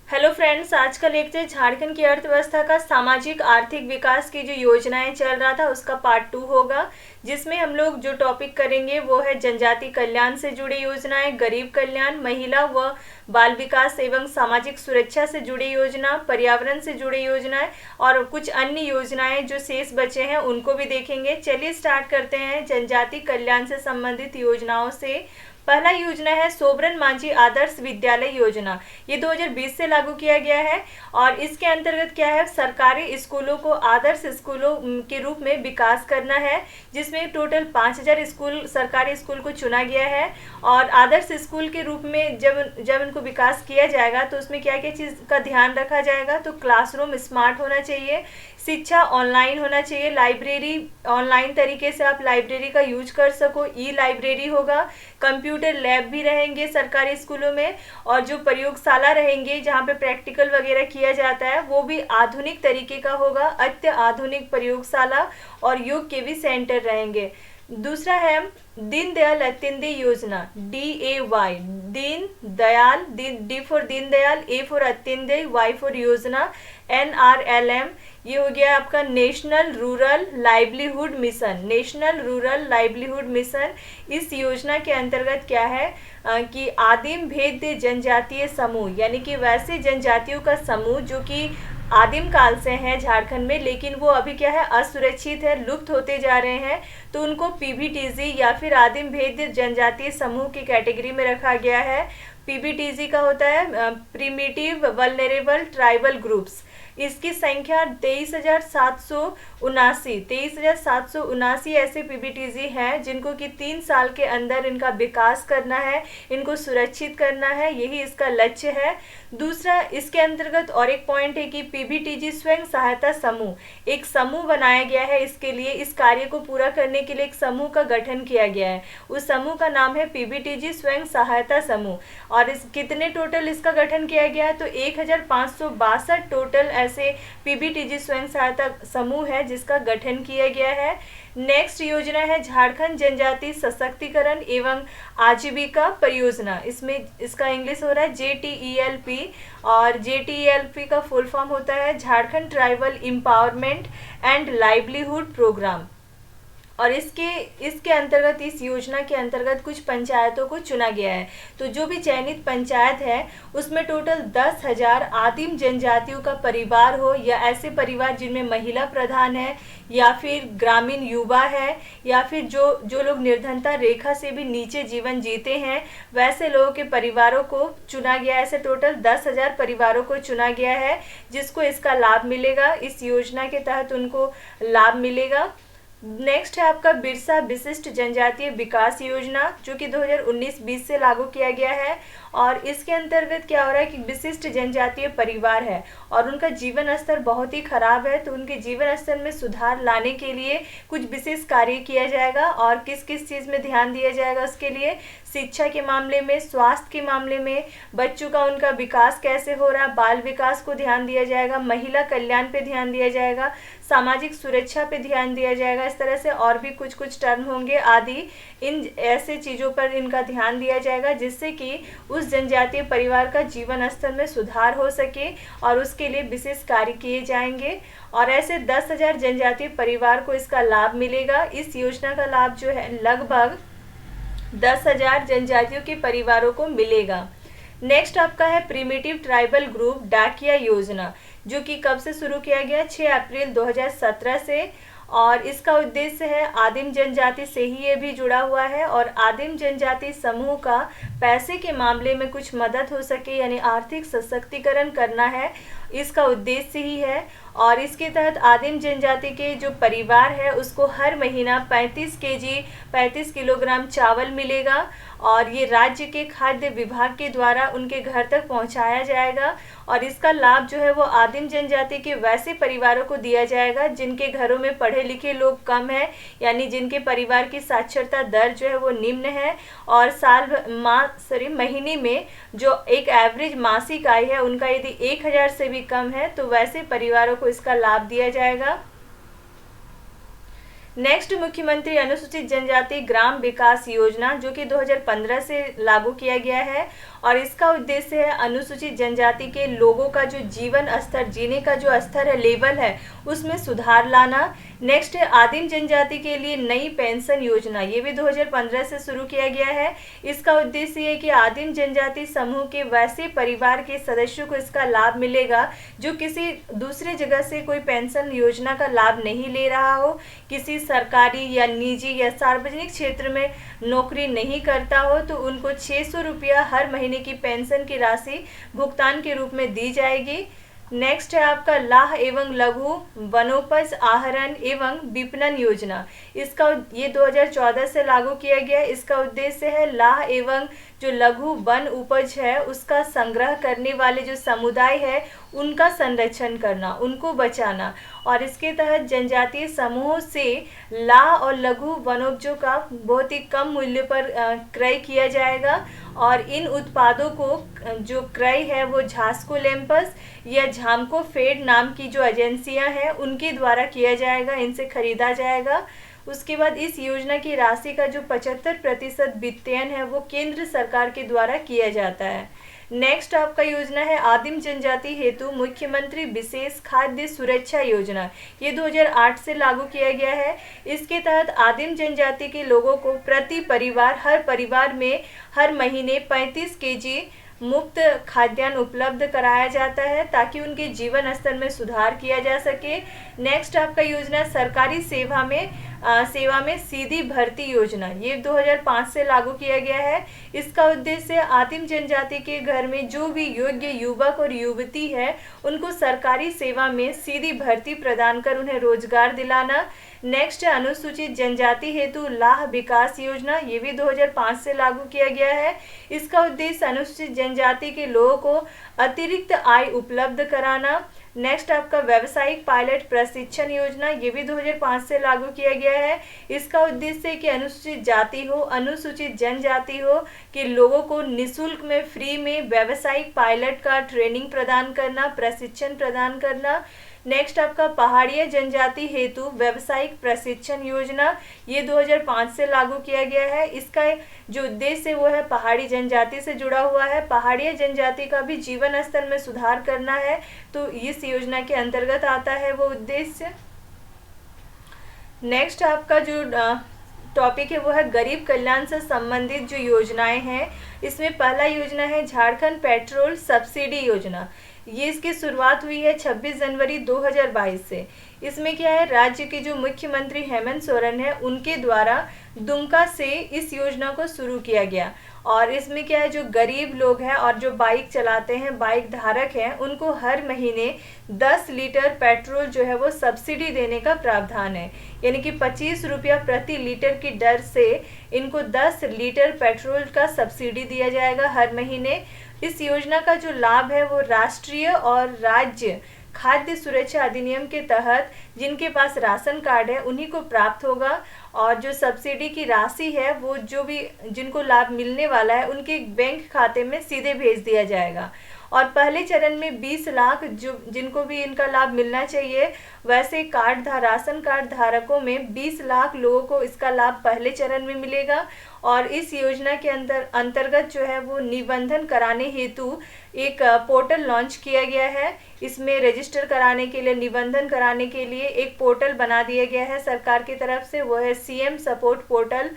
Hello friends, आज का lecture Jharkhand की अर्थव्यवस्था का सामाजिक आर्थिक विकास की जो योजनाएं चल रहा था उसका पार्ट 2 होगा, जिसमें हम लोग जो टॉपिक करेंगे वो है जनजाति कल्याण से जुड़ी योजनाएं, गरीब कल्याण, महिला व बाल विकास एवं सामाजिक सुरक्षा से जुड़ी योजना, पर्यावरण से जुड़ी योजनाएं और कुछ अन्य योजनाएं जो शेष बचे हैं उनको भी देखेंगे। चलिए स्टार्ट करते हैं जनजाति कल्याण से संबंधित योजनाओं से। पहला योजना है सोबरन मांझी आदर्श विद्यालय योजना। ये 2020 से लागू किया गया है और इसके अंतर्गत क्या है, सरकारी स्कूलों को आदर्श स्कूलों के रूप में विकास करना है, जिसमें टोटल 5000 स्कूल सरकारी स्कूल को चुना गया है। और आदर्श स्कूल के रूप में जब इनको विकास किया जाएगा तो उसमें क्या क्या चीज़ का ध्यान रखा जाएगा, तो क्लासरूम स्मार्ट होना चाहिए, शिक्षा ऑनलाइन होना चाहिए, लाइब्रेरी ऑनलाइन तरीके से आप लाइब्रेरी का यूज कर सको, ई लाइब्रेरी होगा, कंप्यूटर लैब भी रहेंगे सरकारी स्कूलों में, और जो प्रयोगशाला रहेंगे जहाँ पे प्रैक्टिकल वगैरह किया जाता है वो भी आधुनिक तरीके का होगा, अत्य आधुनिक प्रयोगशाला और योग के भी सेंटर रहेंगे। दूसरा है Deendayal Antyodaya Yojana, DAY, Deen Dayal, D for Deendayal, A for Antyodaya, Y for Yojana, NRLM। ये हो गया आपका national rural livelihood mission, national rural livelihood mission. इस योजना के अंतर्गत क्या है कि आदिम भेद्य जनजातीय समूह, यानी कि वैसे जनजातियों का समूह जो कि आदिम काल से हैं झारखंड में, लेकिन वो अभी क्या है असुरक्षित है, लुप्त होते जा रहे हैं, तो उनको PBTG या फिर आदिम भेद्य जनजातीय समूह की कैटेगरी में रखा गया है। PBTG का होता है प्रिमिटिव वल्नरेबल ट्राइबल ग्रुप्स। इसकी संख्या 23,779 ऐसे PBTG हैं जिनको कि 3 साल के अंदर इनका विकास करना है, इनको सुरक्षित करना है, यही इसका लक्ष्य है। दूसरा, इसके अंतर्गत और एक पॉइंट है कि PBTG स्वयं सहायता समूह, एक समूह बनाया गया है इसके लिए, इस कार्य को पूरा करने के लिए एक समूह का गठन किया गया है। उस समूह का नाम है PBTG स्वयं सहायता समूह। और इस कितने टोटल इसका गठन किया गया है, तो 1562 टोटल ऐसे PBTG स्वयं सहायता समूह है जिसका गठन किया गया है। नेक्स्ट योजना है झारखंड जनजाति सशक्तिकरण एवं आजीविका परियोजना। इसमें इसका इंग्लिश हो रहा है JTELP, और JTELP का फुल फॉर्म होता है Jharkhand tribal empowerment and livelihood programme. और इसके अंतर्गत, इस योजना के अंतर्गत कुछ पंचायतों को चुना गया है। तो जो भी चयनित पंचायत है उसमें टोटल 10,000 आदिम जनजातियों का परिवार हो, या ऐसे परिवार जिनमें महिला प्रधान है, या फिर ग्रामीण युवा है, या फिर जो लोग निर्धनता रेखा से भी नीचे जीवन जीते हैं, वैसे लोगों के परिवारों को चुना गया है। ऐसे टोटल 10,000 परिवारों को चुना गया है जिसको इसका लाभ मिलेगा, इस योजना के तहत उनको लाभ मिलेगा। नेक्स्ट है आपका बिरसा विशिष्ट जनजातीय विकास योजना, जो कि 2019-20 से लागू किया गया है। और इसके अंतर्गत क्या हो रहा है कि विशिष्ट जनजातीय परिवार है और उनका जीवन स्तर बहुत ही खराब है, तो उनके जीवन स्तर में सुधार लाने के लिए कुछ विशेष कार्य किया जाएगा। और किस किस चीज़ में ध्यान दिया जाएगा उसके लिए, शिक्षा के मामले में, स्वास्थ्य के मामले में, बच्चों का उनका विकास कैसे हो रहा है, बाल विकास को ध्यान दिया जाएगा, महिला कल्याण पे ध्यान दिया जाएगा, सामाजिक सुरक्षा पे ध्यान दिया जाएगा। इस तरह से और भी कुछ कुछ टर्म होंगे आदि, इन ऐसे चीज़ों पर इनका ध्यान दिया जाएगा जिससे कि उस जनजातीय परिवार का जीवन स्तर में सुधार हो सके, और उसके लिए विशेष कार्य किए जाएंगे। और ऐसे 10,000 जनजातीय परिवार को इसका लाभ मिलेगा। इस योजना का लाभ जो है लगभग 10,000 जनजातियों के परिवारों को मिलेगा। नेक्स्ट आपका है प्रिमिटिव ट्राइबल ग्रुप डाकिया योजना, जो कि कब से शुरू किया गया, 6 अप्रैल 2017 से। और इसका उद्देश्य है, आदिम जनजाति से ही ये भी जुड़ा हुआ है, और आदिम जनजाति समूह का पैसे के मामले में कुछ मदद हो सके, यानी आर्थिक सशक्तिकरण करना है, इसका उद्देश्य ही है। और इसके तहत आदिम जनजाति के जो परिवार है उसको हर महीना 35 किलोग्राम चावल मिलेगा, और ये राज्य के खाद्य विभाग के द्वारा उनके घर तक पहुंचाया जाएगा। और इसका लाभ जो है वो आदिम जनजाति के वैसे परिवारों को दिया जाएगा जिनके घरों में पढ़े लिखे लोग कम हैं, यानी जिनके परिवार की साक्षरता दर जो है वो निम्न है, और महीने में जो एक एवरेज मासिक आय है उनका यदि 1,000 से भी कम है, तो वैसे परिवारों को इसका लाभ दिया जाएगा। नेक्स्ट, मुख्यमंत्री अनुसूचित जनजाति ग्राम विकास योजना, जो कि 2015 से लागू किया गया है और इसका उद्देश्य है अनुसूचित जनजाति के लोगों का जो जीवन स्तर, जीने का जो स्तर है, लेवल है, उसमें सुधार लाना। नेक्स्ट है आदिम जनजाति के लिए नई पेंशन योजना, ये भी 2015 से शुरू किया गया है। इसका उद्देश्य है कि आदिम जनजाति समूह के वैसे परिवार के सदस्यों को इसका लाभ मिलेगा जो किसी दूसरे जगह से कोई पेंशन योजना का लाभ नहीं ले रहा हो, किसी सरकारी या निजी या सार्वजनिक क्षेत्र में नौकरी नहीं करता हो, तो उनको 600 रुपया हर महीने की पेंशन की राशि भुगतान के रूप में दी जाएगी। नेक्स्ट है आपका लाह एवं लघु वनोपज आहरण एवं विपणन योजना, इसका ये 2014 से लागू किया गया। इसका उद्देश्य है लाह एवं जो लघु वन उपज है उसका संग्रह करने वाले जो समुदाय है उनका संरक्षण करना, उनको बचाना, और इसके तहत जनजातीय समूहों से लाह और लघु वनोपजों का बहुत ही कम मूल्य पर क्रय किया जाएगा और इन उत्पादों को जो क्रय है वो झास्कोलैम्पस या झामकोफेड नाम की जो एजेंसियां हैं उनके द्वारा किया जाएगा, इनसे खरीदा जाएगा। उसके बाद इस योजना की राशि का जो 75% वित्तयन है वो केंद्र सरकार के द्वारा किया जाता है। नेक्स्ट आपका योजना है आदिम जनजाति हेतु मुख्यमंत्री विशेष खाद्य सुरक्षा योजना, ये 2008 से लागू किया गया है। इसके तहत आदिम जनजाति के लोगों को प्रति परिवार, हर परिवार में हर महीने 35 केजी मुफ्त खाद्यान्न उपलब्ध कराया जाता है ताकि उनके जीवन स्तर में सुधार किया जा सके। नेक्स्ट आपका योजना सरकारी सेवा में सीधी भर्ती योजना, ये 2005 से लागू किया गया है। इसका उद्देश्य आदिम जनजाति के घर में जो भी योग्य युवक और युवती है उनको सरकारी सेवा में सीधी भर्ती प्रदान कर उन्हें रोजगार दिलाना। नेक्स्ट है अनुसूचित जनजाति हेतु लाह विकास योजना, ये भी 2005 से लागू किया गया है। इसका उद्देश्य अनुसूचित जनजाति के लोगों को अतिरिक्त आय उपलब्ध कराना। नेक्स्ट आपका व्यावसायिक पायलट प्रशिक्षण योजना, ये भी 2005 से लागू किया गया है। इसका उद्देश्य है कि अनुसूचित जाति हो, अनुसूचित जनजाति हो के लोगों को निःशुल्क में, फ्री में व्यावसायिक पायलट का ट्रेनिंग प्रदान करना, प्रशिक्षण प्रदान करना। नेक्स्ट आपका पहाड़िया जनजाति हेतु व्यावसायिक प्रशिक्षण योजना, ये 2005 से लागू किया गया है। इसका जो उद्देश्य है वो है पहाड़ी जनजाति से जुड़ा हुआ है, पहाड़िया जनजाति का भी जीवन स्तर में सुधार करना है, तो इस योजना के अंतर्गत आता है वो उद्देश्य। नेक्स्ट आपका जो टॉपिक है वो है गरीब कल्याण से संबंधित जो योजनाएं हैं। इसमें पहला योजना है झारखंड पेट्रोल सब्सिडी योजना, ये इसकी शुरुआत हुई है 26 जनवरी 2022 से। इसमें क्या है, राज्य के जो मुख्यमंत्री हेमंत सोरेन है उनके द्वारा दुमका से इस योजना को शुरू किया गया और इसमें क्या है, जो गरीब लोग हैं और जो बाइक चलाते हैं, बाइक धारक हैं, उनको हर महीने 10 लीटर पेट्रोल जो है वो सब्सिडी देने का प्रावधान है, यानी कि 25 रुपया प्रति लीटर की दर से इनको 10 लीटर पेट्रोल का सब्सिडी दिया जाएगा हर महीने। इस योजना का जो लाभ है वो राष्ट्रीय और राज्य खाद्य सुरक्षा अधिनियम के तहत जिनके पास राशन कार्ड है उन्हीं को प्राप्त होगा और जो सब्सिडी की राशि है वो जो भी जिनको लाभ मिलने वाला है उनके बैंक खाते में सीधे भेज दिया जाएगा। और पहले चरण में 20 लाख जो जिनको भी इनका लाभ मिलना चाहिए, वैसे राशन कार्ड धारकों में 20 लाख लोगों को इसका लाभ पहले चरण में मिलेगा। और इस योजना के अंतर्गत जो है वो निबंधन कराने हेतु एक पोर्टल लॉन्च किया गया है। इसमें रजिस्टर कराने के लिए, निबंधन कराने के लिए एक पोर्टल बना दिया गया है सरकार की तरफ से, वो है सीएम सपोर्ट पोर्टल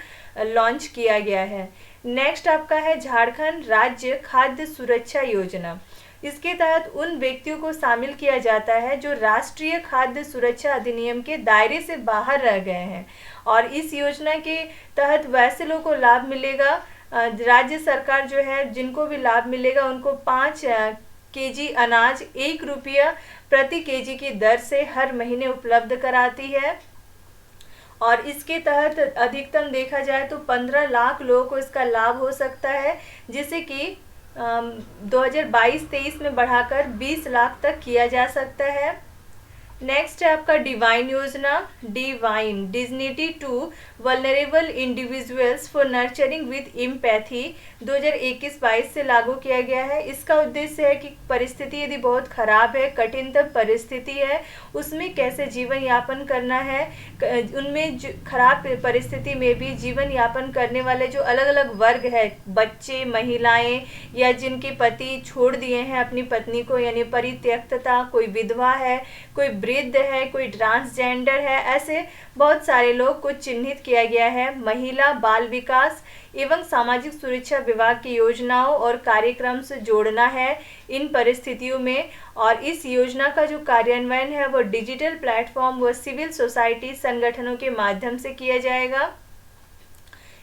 लॉन्च किया गया है। नेक्स्ट आपका है झारखंड राज्य खाद्य सुरक्षा योजना। इसके तहत उन व्यक्तियों को शामिल किया जाता है जो राष्ट्रीय खाद्य सुरक्षा अधिनियम के दायरे से बाहर रह गए हैं और इस योजना के तहत वैसे लोगों को लाभ मिलेगा। राज्य सरकार जो है जिनको भी लाभ मिलेगा उनको 5 केजी अनाज 1 रुपया प्रति केजी की दर से हर महीने उपलब्ध कराती है और इसके तहत अधिकतम देखा जाए तो 15 लाख लोगों को इसका लाभ हो सकता है, जिसे कि 2022-23 में बढ़ाकर 20 लाख तक किया जा सकता है। नेक्स्ट है आपका डिवाइन योजना, divine dignity to vulnerable individuals for nurturing with empathy 2021-22 से लागू किया गया है। इसका उद्देश्य है कि परिस्थिति यदि बहुत खराब है, कठिनतम परिस्थिति है, उसमें कैसे जीवन यापन करना है। उनमें खराब परिस्थिति में भी जीवन यापन करने वाले जो अलग अलग वर्ग है, बच्चे, महिलाएं, या जिनके पति छोड़ दिए हैं अपनी पत्नी को, यानी परित्यक्तता, कोई विधवा है, कोई वृद्ध है, कोई ट्रांसजेंडर है, ऐसे बहुत सारे लोग को चिन्हित किया गया है। महिला बाल विकास एवं सामाजिक सुरक्षा विभाग की योजनाओं और कार्यक्रम से जोड़ना है इन परिस्थितियों में। और इस योजना का जो कार्यान्वयन है वो डिजिटल प्लेटफॉर्म व सिविल सोसाइटी संगठनों के माध्यम से किया जाएगा।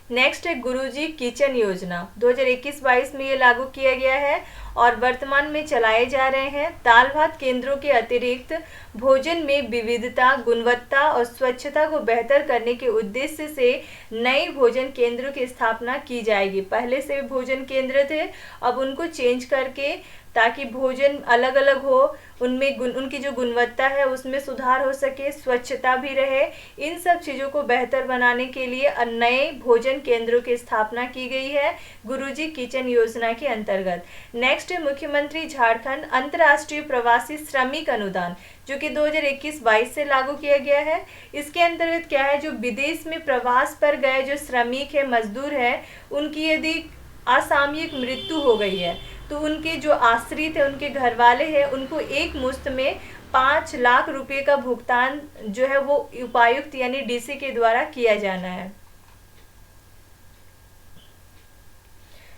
नेक्स्ट है गुरुजी किचन योजना, 2021-22 में ये लागू किया गया है और वर्तमान में चलाए जा रहे हैं। दाल भात केंद्रों के अतिरिक्त भोजन में विविधता, गुणवत्ता और स्वच्छता को बेहतर करने के उद्देश्य से नए भोजन केंद्रों की स्थापना की जाएगी। पहले से भोजन केंद्र थे, अब उनको चेंज करके ताकि भोजन अलग अलग हो, उनमें उनकी जो गुणवत्ता है उसमें सुधार हो सके, स्वच्छता भी रहे, इन सब चीज़ों को बेहतर बनाने के लिए नए भोजन केंद्रों की स्थापना की गई है गुरुजी किचन योजना के अंतर्गत। नेक्स्ट है मुख्यमंत्री झारखंड अंतर्राष्ट्रीय प्रवासी श्रमिक अनुदान, जो कि 2021-22 से लागू किया गया है। इसके अंतर्गत क्या है, जो विदेश में प्रवास पर गए जो श्रमिक है, मजदूर है, उनकी यदि असामयिक मृत्यु हो गई है तो उनके जो आश्रित है, उनके घर वाले हैं, उनको एक मुश्त में 5 लाख रुपए का भुगतान जो है वो उपायुक्त यानी डीसी के द्वारा किया जाना है।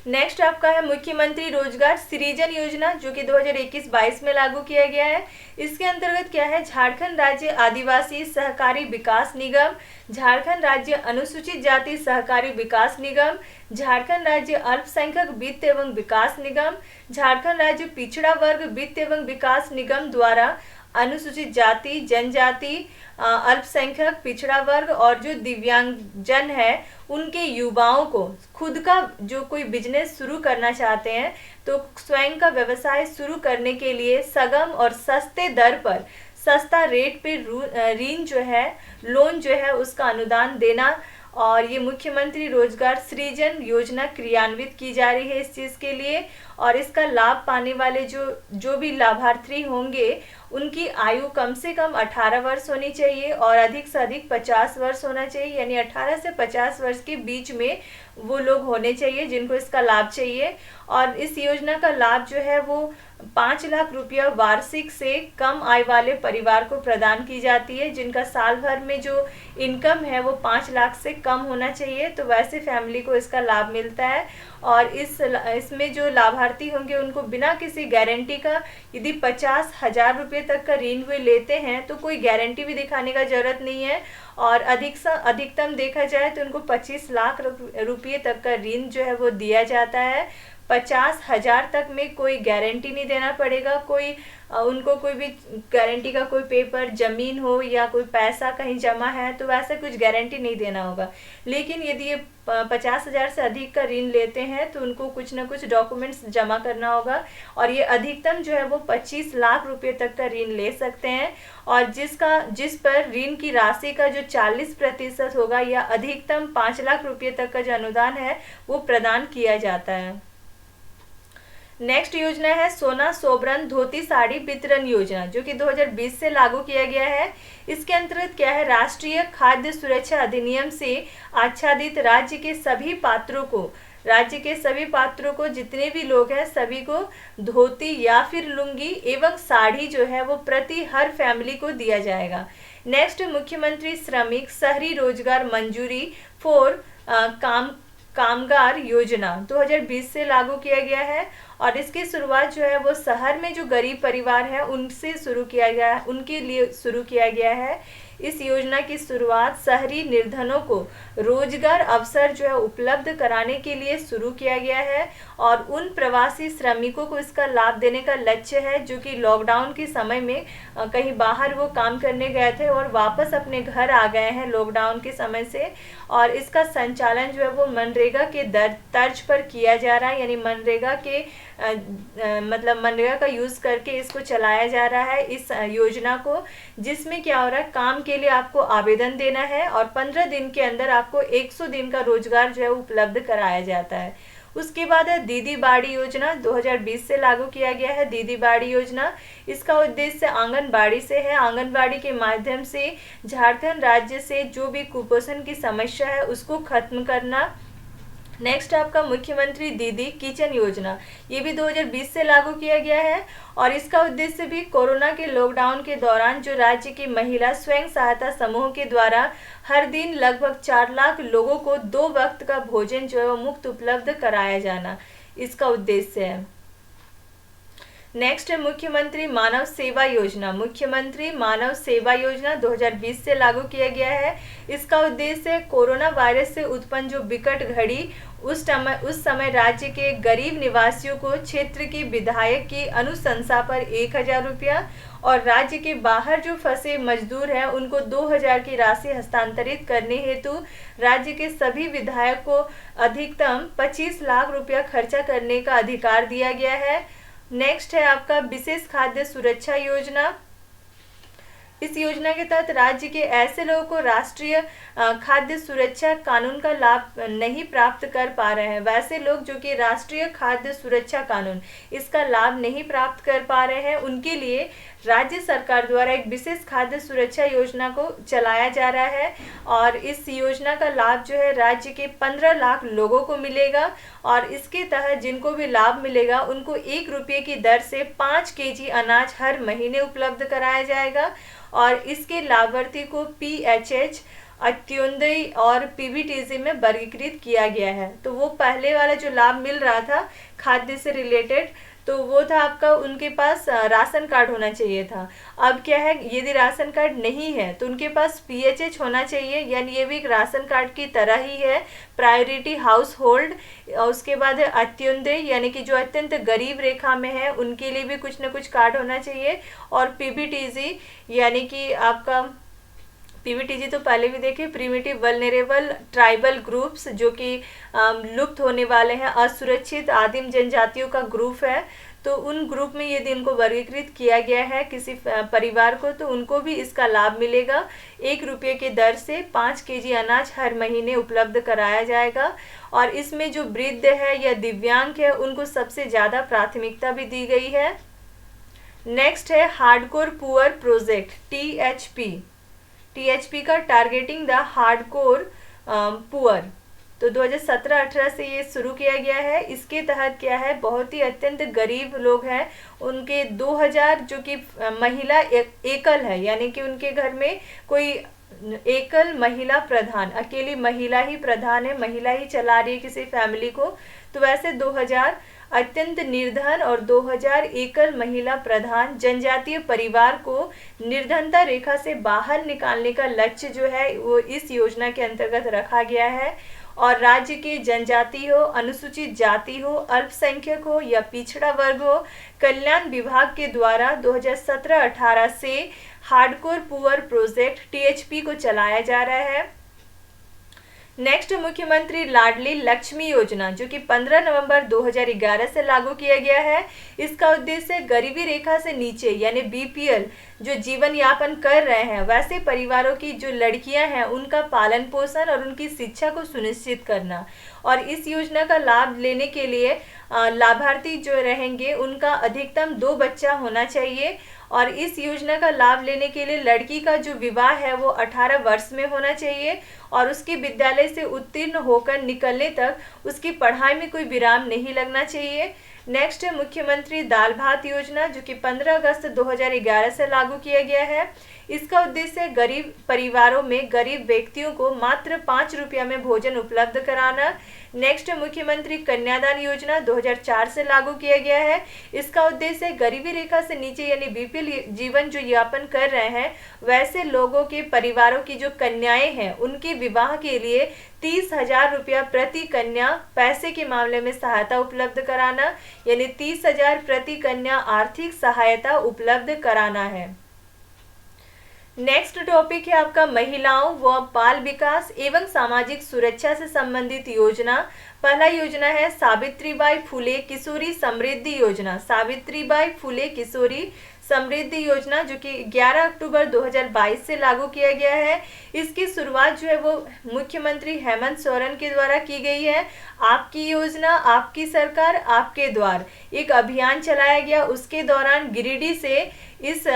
नेक्स्ट आपका है मुख्यमंत्री रोजगार सृजन योजना, जो कि 2021-22 में लागू किया गया है। इसके अंतर्गत क्या है, झारखंड राज्य आदिवासी सहकारी विकास निगम, झारखंड राज्य अनुसूचित जाति सहकारी विकास निगम, झारखंड राज्य अल्पसंख्यक वित्त एवं विकास निगम, झारखंड राज्य पिछड़ा वर्ग वित्त एवं विकास निगम द्वारा अनुसूचित जाति, जनजाति, अल्पसंख्यक, पिछड़ा वर्ग और जो दिव्यांगजन है उनके युवाओं को खुद का जो कोई बिजनेस शुरू करना चाहते हैं तो स्वयं का व्यवसाय शुरू करने के लिए सगम और सस्ते दर पर, सस्ता रेट पे ऋण जो है, लोन जो है उसका अनुदान देना। और ये मुख्यमंत्री रोजगार सृजन योजना क्रियान्वित की जा रही है इस चीज़ के लिए। और इसका लाभ पाने वाले जो भी लाभार्थी होंगे उनकी आयु कम से कम 18 वर्ष होनी चाहिए और अधिक से अधिक 50 वर्ष होना चाहिए, यानी 18 से 50 वर्ष के बीच में वो लोग होने चाहिए जिनको इसका लाभ चाहिए। और इस योजना का लाभ जो है वो 5 लाख रुपया वार्षिक से कम आय वाले परिवार को प्रदान की जाती है, जिनका साल भर में जो इनकम है वो 5 लाख से कम होना चाहिए, तो वैसे फैमिली को इसका लाभ मिलता है। और इसमें जो लाभार्थी होंगे उनको बिना किसी गारंटी का, यदि 50,000 रुपये तक का ऋण वे लेते हैं तो कोई गारंटी भी दिखाने का जरूरत नहीं है। और अधिकतम देखा जाए तो उनको 25 लाख रुपये तक का ऋण जो है वो दिया जाता है। 50,000 तक में कोई गारंटी नहीं देना पड़ेगा, उनको कोई भी गारंटी का कोई पेपर, जमीन हो या कोई पैसा कहीं जमा है तो वैसा कुछ गारंटी नहीं देना होगा। लेकिन यदि ये 50,000 से अधिक का ऋण लेते हैं तो उनको कुछ ना कुछ डॉक्यूमेंट्स जमा करना होगा। और ये अधिकतम जो है वो 25 लाख रुपये तक का ऋण ले सकते हैं। और जिस पर ऋण की राशि का जो 40% होगा या अधिकतम 5 लाख रुपये तक का जो अनुदान है वो प्रदान किया जाता है। नेक्स्ट योजना है सोना सोबरन धोती साड़ी वितरण योजना, जो कि 2020 से लागू किया गया है। इसके अंतर्गत क्या है, राष्ट्रीय खाद्य सुरक्षा अधिनियम से आच्छादित राज्य के सभी पात्रों को जितने भी लोग हैं सभी को धोती या फिर लुंगी एवं साड़ी जो है वो प्रति हर फैमिली को दिया जाएगा। नेक्स्ट मुख्यमंत्री श्रमिक शहरी रोजगार मंजूरी फॉर कामगार योजना 2020 से लागू किया गया है। और इसकी शुरुआत जो है वो शहर में जो गरीब परिवार है उनसे शुरू किया गया है, उनके लिए शुरू किया गया है। इस योजना की शुरुआत शहरी निर्धनों को रोजगार अवसर जो है उपलब्ध कराने के लिए शुरू किया गया है और उन प्रवासी श्रमिकों को इसका लाभ देने का लक्ष्य है जो कि लॉकडाउन के समय में कहीं बाहर वो काम करने गए थे और वापस अपने घर आ गए हैं लॉकडाउन के समय से। और इसका संचालन जो है वो मनरेगा के तर्ज पर किया जा रहा है, यानी मनरेगा के मतलब मनरेगा का यूज़ करके इसको चलाया जा रहा है इस योजना को, जिसमें क्या हो रहा है, काम के लिए आपको आवेदन देना है और 15 दिन के अंदर आपको 100 दिन का रोजगार जो है उपलब्ध कराया जाता है। उसके बाद है दीदी बाड़ी योजना, 2020 से लागू किया गया है दीदी बाड़ी योजना। इसका उद्देश्य आंगनबाड़ी से है। आंगनबाड़ी के माध्यम से झारखंड राज्य से जो भी कुपोषण की समस्या है उसको खत्म करना। नेक्स्ट आपका मुख्यमंत्री दीदी किचन योजना, ये भी 2020 से लागू किया गया है और इसका उद्देश्य भी कोरोना के लॉकडाउन के दौरान जो राज्य की महिला स्वयं सहायता समूह के द्वारा हर दिन लगभग 4 लाख लोगों को 2 वक्त का भोजन जो है वो मुफ्त उपलब्ध कराया जाना, इसका उद्देश्य है। नेक्स्ट है मुख्यमंत्री मानव सेवा योजना। मुख्यमंत्री मानव सेवा योजना 2020 से लागू किया गया है। इसका उद्देश्य कोरोना वायरस से उत्पन्न जो विकट घड़ी उस समय राज्य के गरीब निवासियों को क्षेत्र की विधायक की अनुशंसा पर 1000 रुपया और राज्य के बाहर जो फंसे मजदूर हैं उनको 2000 की राशि हस्तांतरित करने हेतु राज्य के सभी विधायक को अधिकतम 25 लाख रुपया खर्चा करने का अधिकार दिया गया है। नेक्स्ट है आपका विशेष खाद्य सुरक्षा योजना। इस योजना के तहत राज्य के ऐसे लोगों को राष्ट्रीय खाद्य सुरक्षा कानून का लाभ नहीं प्राप्त कर पा रहे हैं, वैसे लोग जो कि राष्ट्रीय खाद्य सुरक्षा कानून इसका लाभ नहीं प्राप्त कर पा रहे हैं, उनके लिए राज्य सरकार द्वारा एक विशेष खाद्य सुरक्षा योजना को चलाया जा रहा है और इस योजना का लाभ जो है राज्य के 15 लाख लोगों को मिलेगा और इसके तहत जिनको भी लाभ मिलेगा उनको 1 रुपये की दर से 5 केजी अनाज हर महीने उपलब्ध कराया जाएगा और इसके लाभार्थी को PHH, अंत्योदय और PBTC में वर्गीकृत किया गया है। तो वो पहले वाला जो लाभ मिल रहा था खाद्य से रिलेटेड, तो वो था आपका उनके पास राशन कार्ड होना चाहिए था। अब क्या है, यदि राशन कार्ड नहीं है तो उनके पास PHH होना चाहिए, यानी ये भी एक राशन कार्ड की तरह ही है, प्रायोरिटी हाउस होल्ड। उसके बाद है अंत्योदय, यानी कि जो अत्यंत गरीब रेखा में है उनके लिए भी कुछ ना कुछ कार्ड होना चाहिए और PBTC यानी कि आपका PBTG तो पहले भी देखे, प्रीमिटिव वल्नरेबल ट्राइबल ग्रुप्स जो कि लुप्त होने वाले हैं, असुरक्षित आदिम जनजातियों का ग्रुप है, तो उन ग्रुप में यदि इनको वर्गीकृत किया गया है किसी परिवार को तो उनको भी इसका लाभ मिलेगा। 1 रुपये की दर से 5 केजी अनाज हर महीने उपलब्ध कराया जाएगा और इसमें जो वृद्ध है या दिव्यांग है उनको सबसे ज़्यादा प्राथमिकता भी दी गई है। नेक्स्ट है हार्डकोर पुअर प्रोजेक्ट THP का टारगेटिंग द हार्डकोर पुअर, तो 2017-18 से ये शुरू किया गया है। इसके तहत क्या है, बहुत ही अत्यंत गरीब लोग हैं, उनके 2000 जो कि महिला एकल है, यानी कि उनके घर में कोई एकल महिला प्रधान, अकेली महिला ही प्रधान है, महिला ही चला रही है किसी फैमिली को, तो वैसे 2000 अत्यंत निर्धन और 2000 एकल महिला प्रधान जनजातीय परिवार को निर्धनता रेखा से बाहर निकालने का लक्ष्य जो है वो इस योजना के अंतर्गत रखा गया है और राज्य के जनजाति हो, अनुसूचित जाति हो, अल्पसंख्यक हो या पिछड़ा वर्ग हो, कल्याण विभाग के द्वारा 2017-18 से हार्डकोर पुअर प्रोजेक्ट THP को चलाया जा रहा है। नेक्स्ट मुख्यमंत्री लाडली लक्ष्मी योजना जो कि 15 नवंबर 2011 से लागू किया गया है। इसका उद्देश्य गरीबी रेखा से नीचे यानी BPL जो जीवन यापन कर रहे हैं वैसे परिवारों की जो लड़कियां हैं उनका पालन पोषण और उनकी शिक्षा को सुनिश्चित करना और इस योजना का लाभ लेने के लिए लाभार्थी जो रहेंगे उनका अधिकतम 2 बच्चा होना चाहिए और इस योजना का लाभ लेने के लिए लड़की का जो विवाह है वो 18 वर्ष में होना चाहिए और उसके विद्यालय से उत्तीर्ण होकर निकलने तक उसकी पढ़ाई में कोई विराम नहीं लगना चाहिए। नेक्स्ट है मुख्यमंत्री दाल भात योजना जो कि 15 अगस्त 2011 से लागू किया गया है। इसका उद्देश्य है गरीब परिवारों में गरीब व्यक्तियों को मात्र 5 रुपया में भोजन उपलब्ध कराना। नेक्स्ट, मुख्यमंत्री कन्यादान योजना 2004 से लागू किया गया है। इसका उद्देश्य गरीबी रेखा से नीचे यानी बीपीएल जीवन जो यापन कर रहे हैं वैसे लोगों के परिवारों की जो कन्याएं हैं उनके विवाह के लिए 30,000 रुपया प्रति कन्या पैसे के मामले में सहायता उपलब्ध कराना, यानी 30,000 प्रति कन्या आर्थिक सहायता उपलब्ध कराना है। नेक्स्ट टॉपिक है आपका महिलाओं व बाल विकास एवं सामाजिक सुरक्षा से संबंधित योजना। पहला योजना है सावित्रीबाई फुले किशोरी समृद्धि योजना। सावित्रीबाई फुले किशोरी समृद्धि योजना जो कि 11 अक्टूबर 2022 से लागू किया गया है। इसकी शुरुआत जो है वो मुख्यमंत्री हेमंत सोरेन के द्वारा की गई है। आपकी योजना आपकी सरकार आपके द्वार एक अभियान चलाया गया। उसके दौरान गिरिडीह से इस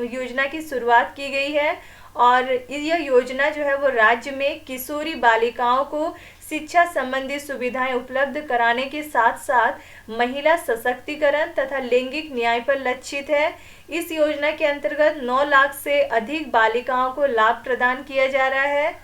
योजना की शुरुआत की गई है और यह योजना जो है वो राज्य में किशोरी बालिकाओं को शिक्षा संबंधी सुविधाएं उपलब्ध कराने के साथ साथ महिला सशक्तिकरण तथा लैंगिक न्याय पर लक्षित है। इस योजना के अंतर्गत 9 लाख से अधिक बालिकाओं को लाभ प्रदान किया जा रहा है।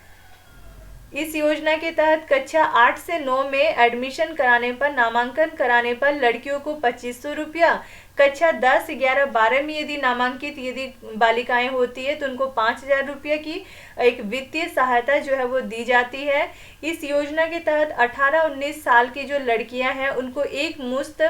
इस योजना के तहत कक्षा 8 से 9 में एडमिशन कराने पर नामांकन कराने पर लड़कियों को 2500 रुपया, कक्षा 10, 11, 12 में यदि नामांकित यदि बालिकाएं होती है तो उनको 5,000 रुपये की एक वित्तीय सहायता जो है वो दी जाती है। इस योजना के तहत 18-19 साल की जो लड़कियां हैं उनको एक मुश्त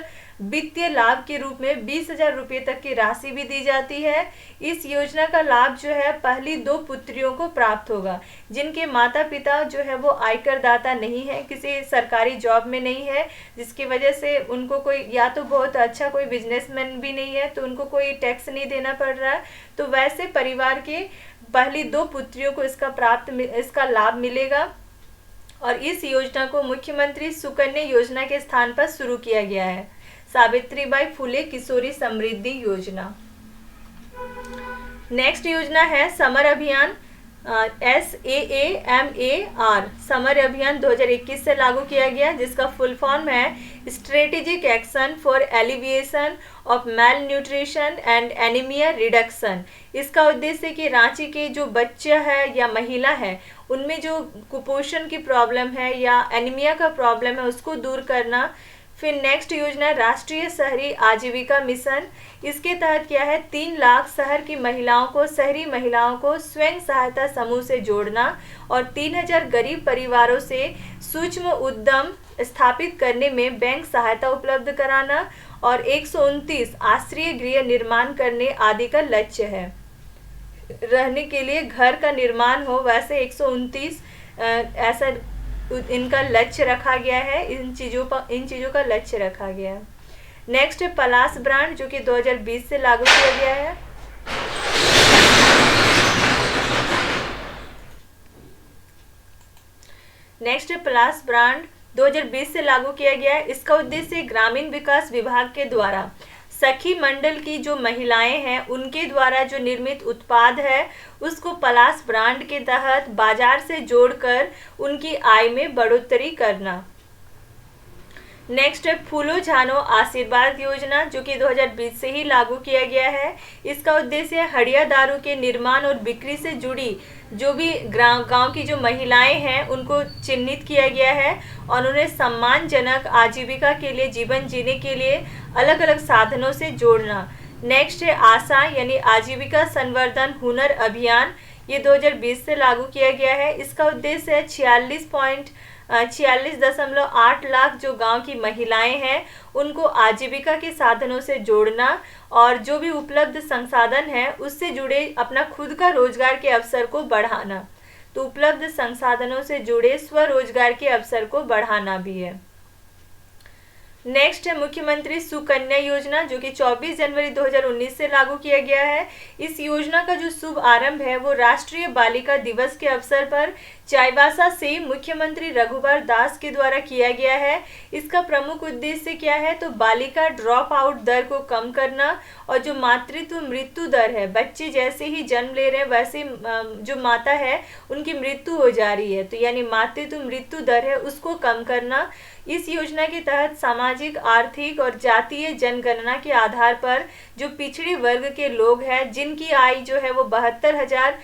वित्तीय लाभ के रूप में 20,000 रुपये तक की राशि भी दी जाती है। इस योजना का लाभ जो है पहली 2 पुत्रियों को प्राप्त होगा जिनके माता पिता जो है वो आयकर दाता नहीं है, किसी सरकारी जॉब में नहीं है, जिसकी वजह से उनको कोई या तो बहुत अच्छा कोई बिजनेसमैन भी नहीं है तो उनको कोई टैक्स नहीं देना पड़ रहा है। तो वैसे परिवार के पहली 2 पुत्रियों को इसका लाभ मिलेगा और इस योजना को मुख्यमंत्री सुकन्या योजना के स्थान पर शुरू किया गया है, सावित्रीबाई फुले किशोरी समृद्धि योजना। नेक्स्ट योजना है समर अभियान SAAMAR समर अभियान 2021 से लागू किया गया, जिसका फुल फॉर्म है strategic action for alleviation of male nutrition and anaemia reduction. इसका उद्देश्य कि रांची के जो बच्चा है या महिला है उनमें जो कुपोषण की प्रॉब्लम है या एनीमिया का प्रॉब्लम है उसको दूर करना। फिर नेक्स्ट योजना राष्ट्रीय शहरी आजीविका मिशन। इसके तहत क्या है 3 लाख शहरी महिलाओं को स्वयं सहायता समूह से जोड़ना और 3,000 गरीब परिवारों से सूक्ष्म उद्यम स्थापित करने में बैंक सहायता उपलब्ध कराना और 129 आश्रय गृह निर्माण करने आदि का लक्ष्य है। रहने के लिए घर का निर्माण हो वैसे 129 ऐसा इनका लक्ष्य रखा गया है। इन चीज़ों का लक्ष्य रखा गया है। नेक्स्ट है पलाश ब्रांड जो कि 2020 से लागू किया गया है। नेक्स्ट है पलाश ब्रांड 2020 से लागू किया गया है। इसका उद्देश्य ग्रामीण विकास विभाग के द्वारा सखी मंडल की जो महिलाएं हैं उनके द्वारा जो निर्मित उत्पाद है उसको पलाश ब्रांड के तहत बाजार से जोड़कर उनकी आय में बढ़ोतरी करना। नेक्स्ट है फूलो झानो आशीर्वाद योजना जो कि 2020 से ही लागू किया गया है। इसका उद्देश्य हड़िया दारू के निर्माण और बिक्री से जुड़ी जो भी गांव की जो महिलाएं हैं उनको चिन्हित किया गया है और उन्हें सम्मानजनक आजीविका के लिए जीवन जीने के लिए अलग अलग साधनों से जोड़ना। नेक्स्ट है आशा यानी आजीविका संवर्धन हुनर अभियान। ये 2020 से लागू किया गया है। इसका उद्देश्य है 46.8 लाख जो गांव की महिलाएं हैं उनको आजीविका के साधनों से जोड़ना और जो भी उपलब्ध संसाधन है उससे जुड़े अपना खुद का रोजगार के अवसर को बढ़ाना। तो उपलब्ध संसाधनों से जुड़े स्वरोजगार के अवसर को बढ़ाना भी है। नेक्स्ट है मुख्यमंत्री सुकन्या योजना जो कि 24 जनवरी 2019 से लागू किया गया है। इस योजना का जो शुभ आरंभ है वो राष्ट्रीय बालिका दिवस के अवसर पर चाईबासा से मुख्यमंत्री रघुबर दास के द्वारा किया गया है। इसका प्रमुख उद्देश्य क्या है, तो बालिका ड्रॉप आउट दर को कम करना और जो मातृत्व मृत्यु दर है, बच्चे जैसे ही जन्म ले रहे हैं वैसे जो माता है उनकी मृत्यु हो जा रही है, तो यानी मातृत्व मृत्यु दर है उसको कम करना। इस योजना के तहत सामाजिक, आर्थिक और जातीय जनगणना के आधार पर जो पिछड़े वर्ग के लोग हैं जिनकी आय जो है वो 72,000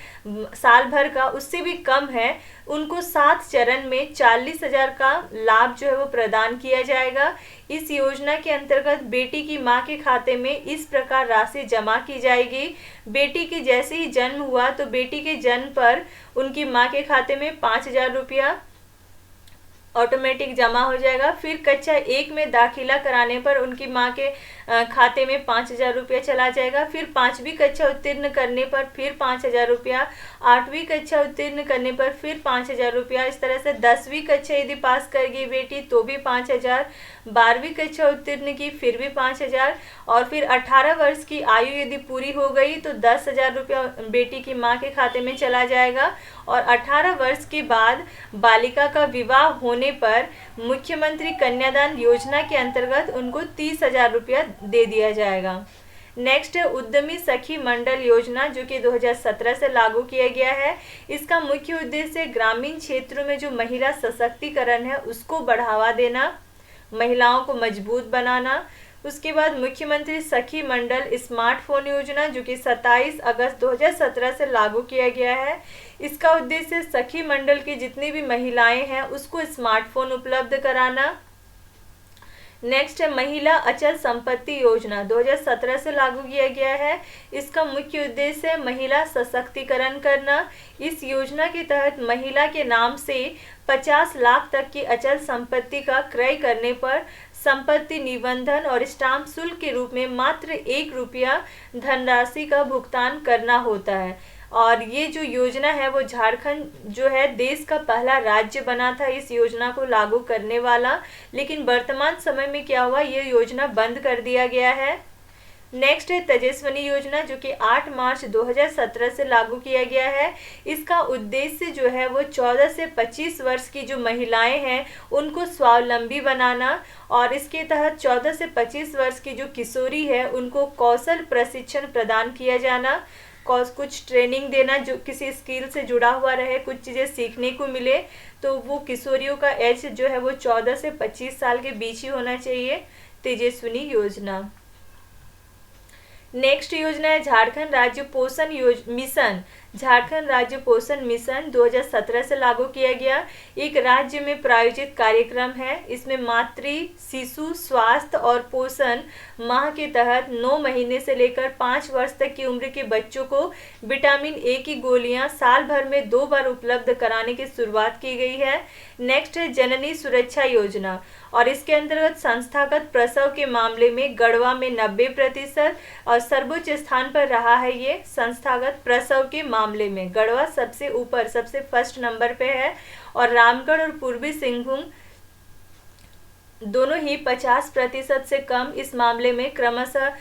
साल भर का उससे भी कम है, उनको 7 चरण में 40,000 का लाभ जो है वो प्रदान किया जाएगा। इस योजना के अंतर्गत बेटी की मां के खाते में इस प्रकार राशि जमा की जाएगी। बेटी के जैसे ही जन्म हुआ तो बेटी के जन्म पर उनकी मां के खाते में 5,000 रुपया ऑटोमेटिक जमा हो जाएगा। फिर कक्षा 1 में दाखिला कराने पर उनकी मां के खाते में 5,000 रुपया चला जाएगा। फिर 5वीं कक्षा उत्तीर्ण करने पर फिर 5,000 रुपया, 8वीं कक्षा उत्तीर्ण करने पर फिर 5,000 रुपया। इस तरह से 10वीं कक्षा यदि पास कर गई बेटी तो भी 5,000, 12वीं कक्षा उत्तीर्ण की फिर भी 5,000 और फिर 18 वर्ष की आयु यदि पूरी हो गई तो 10,000 रुपया बेटी की माँ के खाते में चला जाएगा। और 18 वर्ष के बाद बालिका का विवाह होने पर मुख्यमंत्री कन्यादान योजना के अंतर्गत उनको 30,000 रुपया दे दिया जाएगा। नेक्स्ट है उद्यमी सखी मंडल योजना, जो कि 2017 से लागू किया गया है। इसका मुख्य उद्देश्य ग्रामीण क्षेत्रों में जो महिला सशक्तिकरण है उसको बढ़ावा देना, महिलाओं को मजबूत बनाना। उसके बाद मुख्यमंत्री सखी मंडल स्मार्टफोन योजना, जो कि 27 अगस्त 2017 से लागू किया गया है। इसका उद्देश्य सखी मंडल की जितनी भी महिलाएं हैं उसको स्मार्टफोन उपलब्ध कराना। नेक्स्ट है महिला अचल संपत्ति योजना, 2017 से लागू किया गया है। इसका मुख्य उद्देश्य है महिला सशक्तिकरण करना। इस योजना के तहत महिला के नाम से 50 लाख तक की अचल संपत्ति का क्रय करने पर संपत्ति निबंधन और स्टाम्प शुल्क के रूप में मात्र 1 रुपया धनराशि का भुगतान करना होता है। और ये जो योजना है वो झारखंड जो है देश का पहला राज्य बना था इस योजना को लागू करने वाला, लेकिन वर्तमान समय में क्या हुआ, ये योजना बंद कर दिया गया है। नेक्स्ट है तेजस्विनी योजना, जो कि 8 मार्च 2017 से लागू किया गया है। इसका उद्देश्य जो है वो 14 से 25 वर्ष की जो महिलाएं हैं उनको स्वावलंबी बनाना और इसके तहत 14 से 25 वर्ष की जो किशोरी है उनको कौशल प्रशिक्षण प्रदान किया जाना, कुछ ट्रेनिंग देना जो किसी स्किल से जुड़ा हुआ रहे, कुछ चीज़ें सीखने को मिले। तो वो किशोरियों का एज जो है वो 14 से 25 साल के बीच ही होना चाहिए। तेजस्विनी योजना। नेक्स्ट योजना है झारखंड राज्य पोषण मिशन। झारखंड राज्य पोषण मिशन 2017 से लागू किया गया एक राज्य में प्रायोजित कार्यक्रम है। इसमें मातृ शिशु स्वास्थ्य और पोषण माह के तहत 9 महीने से लेकर 5 वर्ष तक की उम्र के बच्चों को विटामिन ए की गोलियां साल भर में 2 बार उपलब्ध कराने की शुरुआत की गई है। नेक्स्ट है जननी सुरक्षा योजना और इसके अंतर्गत संस्थागत प्रसव के मामले में गढ़वा में 90% और सर्वोच्च स्थान पर रहा है। ये संस्थागत प्रसव के मामले में गढ़वा सबसे ऊपर, सबसे फर्स्ट नंबर पे है और रामगढ़ और पूर्वी सिंहभूम दोनों ही 50% से कम इस मामले में क्रमशः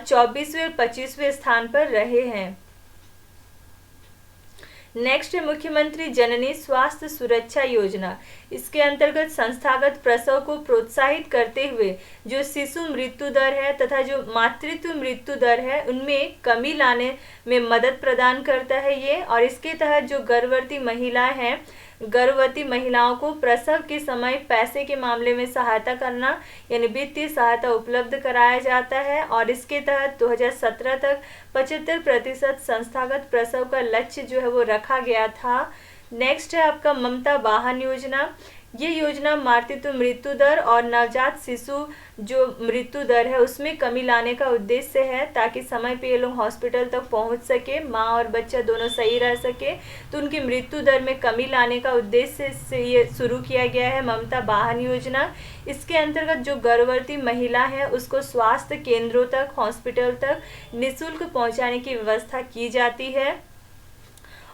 24वें और 25वें स्थान पर रहे हैं। नेक्स्ट है मुख्यमंत्री जननी स्वास्थ्य सुरक्षा योजना। इसके अंतर्गत संस्थागत प्रसव को प्रोत्साहित करते हुए जो शिशु मृत्यु दर है तथा जो मातृत्व मृत्यु दर है उनमें कमी लाने में मदद प्रदान करता है ये। और इसके तहत जो गर्भवती महिलाएं हैं, गर्भवती महिलाओं को प्रसव के समय पैसे के मामले में सहायता करना यानी वित्तीय सहायता उपलब्ध कराया जाता है। और इसके तहत 2017 तक 75% संस्थागत प्रसव का लक्ष्य जो है वो रखा गया था। नेक्स्ट है आपका ममता वाहन योजना। ये योजना मातृत्व मृत्यु दर और नवजात शिशु जो मृत्यु दर है उसमें कमी लाने का उद्देश्य है ताकि समय पे ये लोग हॉस्पिटल तक पहुंच सके, माँ और बच्चा दोनों सही रह सके। तो उनकी मृत्यु दर में कमी लाने का उद्देश्य से ये शुरू किया गया है ममता वाहन योजना। इसके अंतर्गत जो गर्भवती महिला है उसको स्वास्थ्य केंद्रों तक, हॉस्पिटल तक निःशुल्क पहुँचाने की व्यवस्था की जाती है।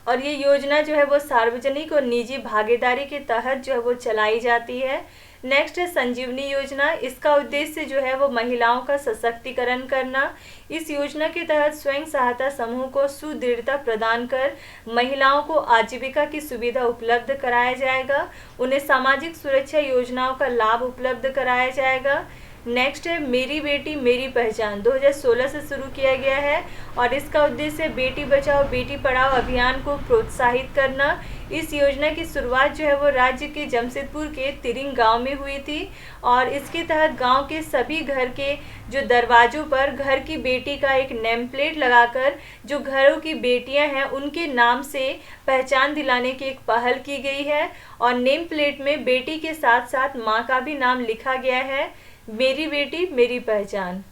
और ये योजना जो है वो सार्वजनिक और निजी भागीदारी के तहत जो है वो चलाई जाती है। नेक्स्ट है संजीवनी योजना। इसका उद्देश्य जो है वो महिलाओं का सशक्तिकरण करना। इस योजना के तहत स्वयं सहायता समूह को सुदृढ़ता प्रदान कर महिलाओं को आजीविका की सुविधा उपलब्ध कराया जाएगा। उन्हें सामाजिक सुरक्षा योजनाओं का लाभ उपलब्ध कराया जाएगा। नेक्स्ट है मेरी बेटी मेरी पहचान, 2016 से शुरू किया गया है और इसका उद्देश्य बेटी बचाओ बेटी पढ़ाओ अभियान को प्रोत्साहित करना। इस योजना की शुरुआत जो है वो राज्य के जमशेदपुर के तिरिंग गांव में हुई थी और इसके तहत गांव के सभी घर के जो दरवाजों पर घर की बेटी का एक नेम प्लेट लगाकर जो घरों की बेटियां हैं उनके नाम से पहचान दिलाने की एक पहल की गई है और नेम प्लेट में बेटी के साथ साथ माँ का भी नाम लिखा गया है। मेरी बेटी मेरी पहचान।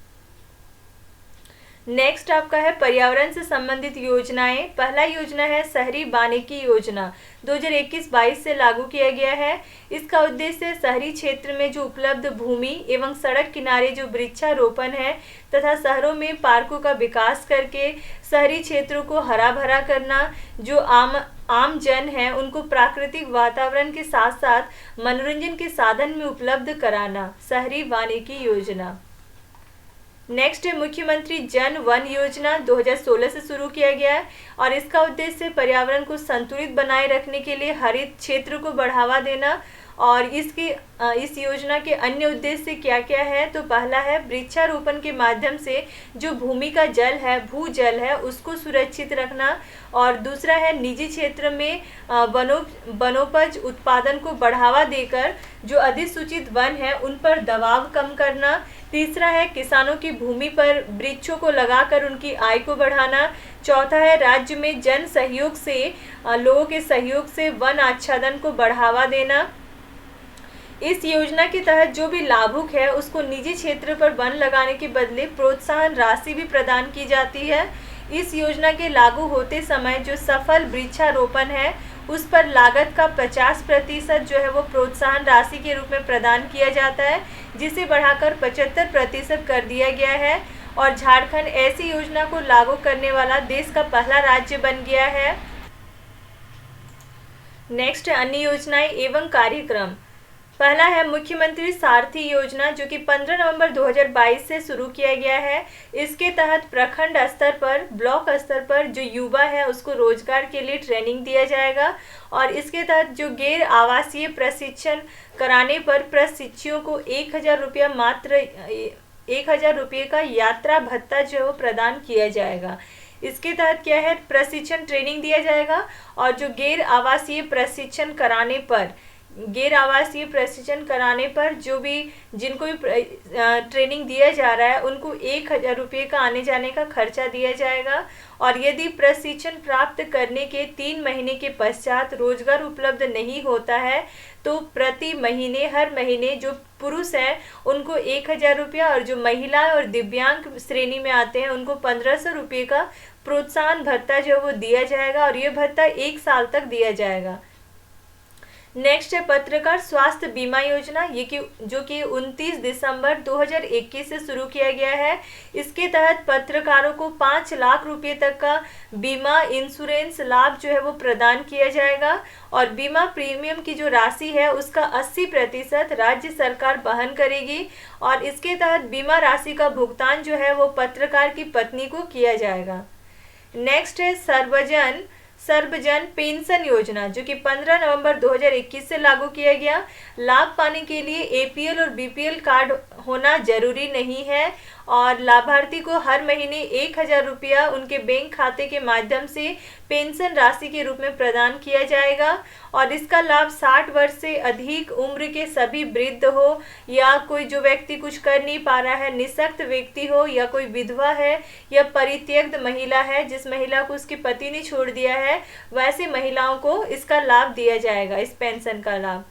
नेक्स्ट आपका है पर्यावरण से संबंधित योजनाएं। पहला योजना है शहरी वानिकी योजना, 2021-22 से लागू किया गया है। इसका उद्देश्य शहरी क्षेत्र में जो उपलब्ध भूमि एवं सड़क किनारे जो वृक्षारोपण है तथा शहरों में पार्कों का विकास करके शहरी क्षेत्रों को हरा भरा करना, जो आम जन है उनको प्राकृतिक वातावरण के साथ साथ मनोरंजन के साधन में उपलब्ध कराना, शहरी वानिकी योजना। नेक्स्ट है मुख्यमंत्री जन वन योजना, 2016 से शुरू किया गया है और इसका उद्देश्य पर्यावरण को संतुलित बनाए रखने के लिए हरित क्षेत्र को बढ़ावा देना। और इस योजना के अन्य उद्देश्य क्या क्या है, तो पहला है वृक्षारोपण के माध्यम से जो भूमि का जल है भूजल है उसको सुरक्षित रखना और दूसरा है निजी क्षेत्र में वनोपज उत्पादन को बढ़ावा देकर जो अधिसूचित वन है उन पर दबाव कम करना। तीसरा है किसानों की भूमि पर वृक्षों को लगाकर उनकी आय को बढ़ाना। चौथा है राज्य में जन सहयोग से लोगों के सहयोग से वन आच्छादन को बढ़ावा देना। इस योजना के तहत जो भी लाभुक है उसको निजी क्षेत्र पर वन लगाने के बदले प्रोत्साहन राशि भी प्रदान की जाती है। इस योजना के लागू होते समय जो सफल वृक्षारोपण है उस पर लागत का 50% जो है वो प्रोत्साहन राशि के रूप में प्रदान किया जाता है, जिसे बढ़ाकर 75% कर दिया गया है और झारखंड ऐसी योजना को लागू करने वाला देश का पहला राज्य बन गया है। नेक्स्ट अन्य योजनाएं एवं कार्यक्रम। पहला है मुख्यमंत्री सारथी योजना, जो कि 15 नवंबर 2022 से शुरू किया गया है। इसके तहत प्रखंड स्तर पर ब्लॉक स्तर पर जो युवा है उसको रोजगार के लिए ट्रेनिंग दिया जाएगा और इसके तहत जो गैर आवासीय प्रशिक्षण कराने पर प्रशिक्षुओं को 1000 रुपया मात्र 1000 रुपये का यात्रा भत्ता जो है वो प्रदान किया जाएगा। इसके तहत क्या है, प्रशिक्षण ट्रेनिंग दिया जाएगा और जो गैर आवासीय प्रशिक्षण कराने पर जो भी जिनको भी ट्रेनिंग दिया जा रहा है उनको 1000 रुपये का आने जाने का खर्चा दिया जाएगा और यदि प्रशिक्षण प्राप्त करने के 3 महीने के पश्चात रोजगार उपलब्ध नहीं होता है तो प्रति महीने हर महीने जो पुरुष हैं उनको 1000 रुपया और जो महिला और दिव्यांग श्रेणी में आते हैं उनको 1500 रुपये का प्रोत्साहन भत्ता जो वो दिया जाएगा और ये भत्ता 1 साल तक दिया जाएगा। नेक्स्ट है पत्रकार स्वास्थ्य बीमा योजना, जो कि 29 दिसंबर 2021 से शुरू किया गया है। इसके तहत पत्रकारों को 5 लाख रुपए तक का बीमा इंश्योरेंस लाभ जो है वो प्रदान किया जाएगा और बीमा प्रीमियम की जो राशि है उसका 80% राज्य सरकार वहन करेगी और इसके तहत बीमा राशि का भुगतान जो है वो पत्रकार की पत्नी को किया जाएगा। नेक्स्ट है सर्वजन पेंशन योजना, जो कि 15 नवंबर 2021 से लागू किया गया। लाभ पाने के लिए APL और BPL कार्ड होना जरूरी नहीं है और लाभार्थी को हर महीने 1000 रुपया उनके बैंक खाते के माध्यम से पेंशन राशि के रूप में प्रदान किया जाएगा और इसका लाभ 60 वर्ष से अधिक उम्र के सभी वृद्ध हो या कोई जो व्यक्ति कुछ कर नहीं पा रहा है, निःशक्त व्यक्ति हो या कोई विधवा है या परित्यक्त महिला है जिस महिला को उसके पति ने छोड़ दिया है, वैसे महिलाओं को इसका लाभ दिया जाएगा, इस पेंशन का लाभ।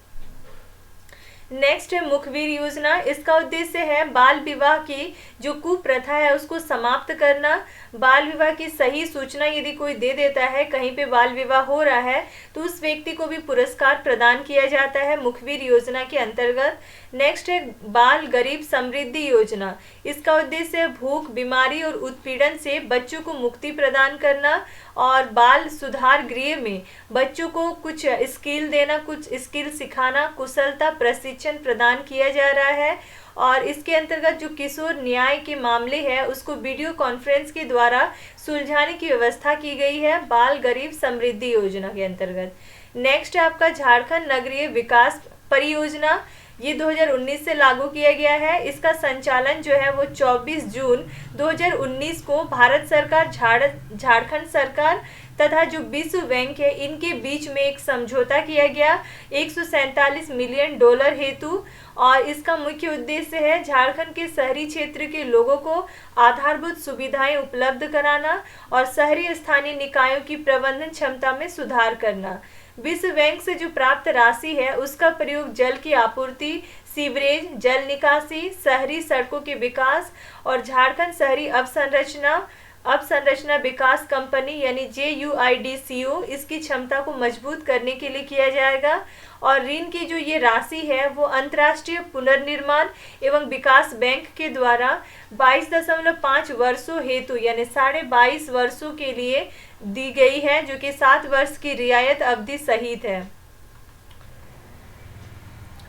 नेक्स्ट है मुखबिर योजना। इसका उद्देश्य है बाल विवाह की जो कुप्रथा है उसको समाप्त करना। बाल विवाह की सही सूचना यदि कोई दे देता है कहीं पे बाल विवाह हो रहा है तो उस व्यक्ति को भी पुरस्कार प्रदान किया जाता है मुखबिर योजना के अंतर्गत। नेक्स्ट है बाल गरीब समृद्धि योजना। इसका उद्देश्य है भूख, बीमारी और उत्पीड़न से बच्चों को मुक्ति प्रदान करना और बाल सुधार गृह में बच्चों को कुछ स्किल देना, कुछ स्किल सिखाना, कुशलता प्रशिक्षण प्रशिक्षण प्रदान किया जा रहा है। और इसके अंतर्गत जो किशोर न्याय के मामले हैं उसको वीडियो कॉन्फ्रेंस के द्वारा सुलझाने की व्यवस्था की गई है बाल गरीब समृद्धि योजना के अंतर्गत। नेक्स्ट है आपका झारखंड नगरीय विकास परियोजना। ये 2019 से लागू किया गया है। इसका संचालन जो है वो 24 जून 2019 को भारत सरकार, झारखंड सरकार तथा जो विश्व बैंक है इनके बीच में एक समझौता किया गया 147 मिलियन डॉलर हेतु। और इसका मुख्य उद्देश्य है झारखंड के शहरी क्षेत्र के लोगों को आधारभूत सुविधाएं उपलब्ध कराना और शहरी स्थानीय निकायों की प्रबंधन क्षमता में सुधार करना। विश्व बैंक से जो प्राप्त राशि है उसका प्रयोग जल की आपूर्ति, सीवरेज, जल निकासी, शहरी सड़कों के विकास और झारखंड शहरी अवसंरचना विकास कंपनी यानी JUIDCO इसकी क्षमता को मजबूत करने के लिए किया जाएगा। और ऋण की जो ये राशि है वो अंतर्राष्ट्रीय पुनर्निर्माण एवं विकास बैंक के द्वारा 22.5 वर्षों हेतु यानी 22.5 वर्षों के लिए दी गई है, जो कि 7 वर्ष की रियायत अवधि सहित है।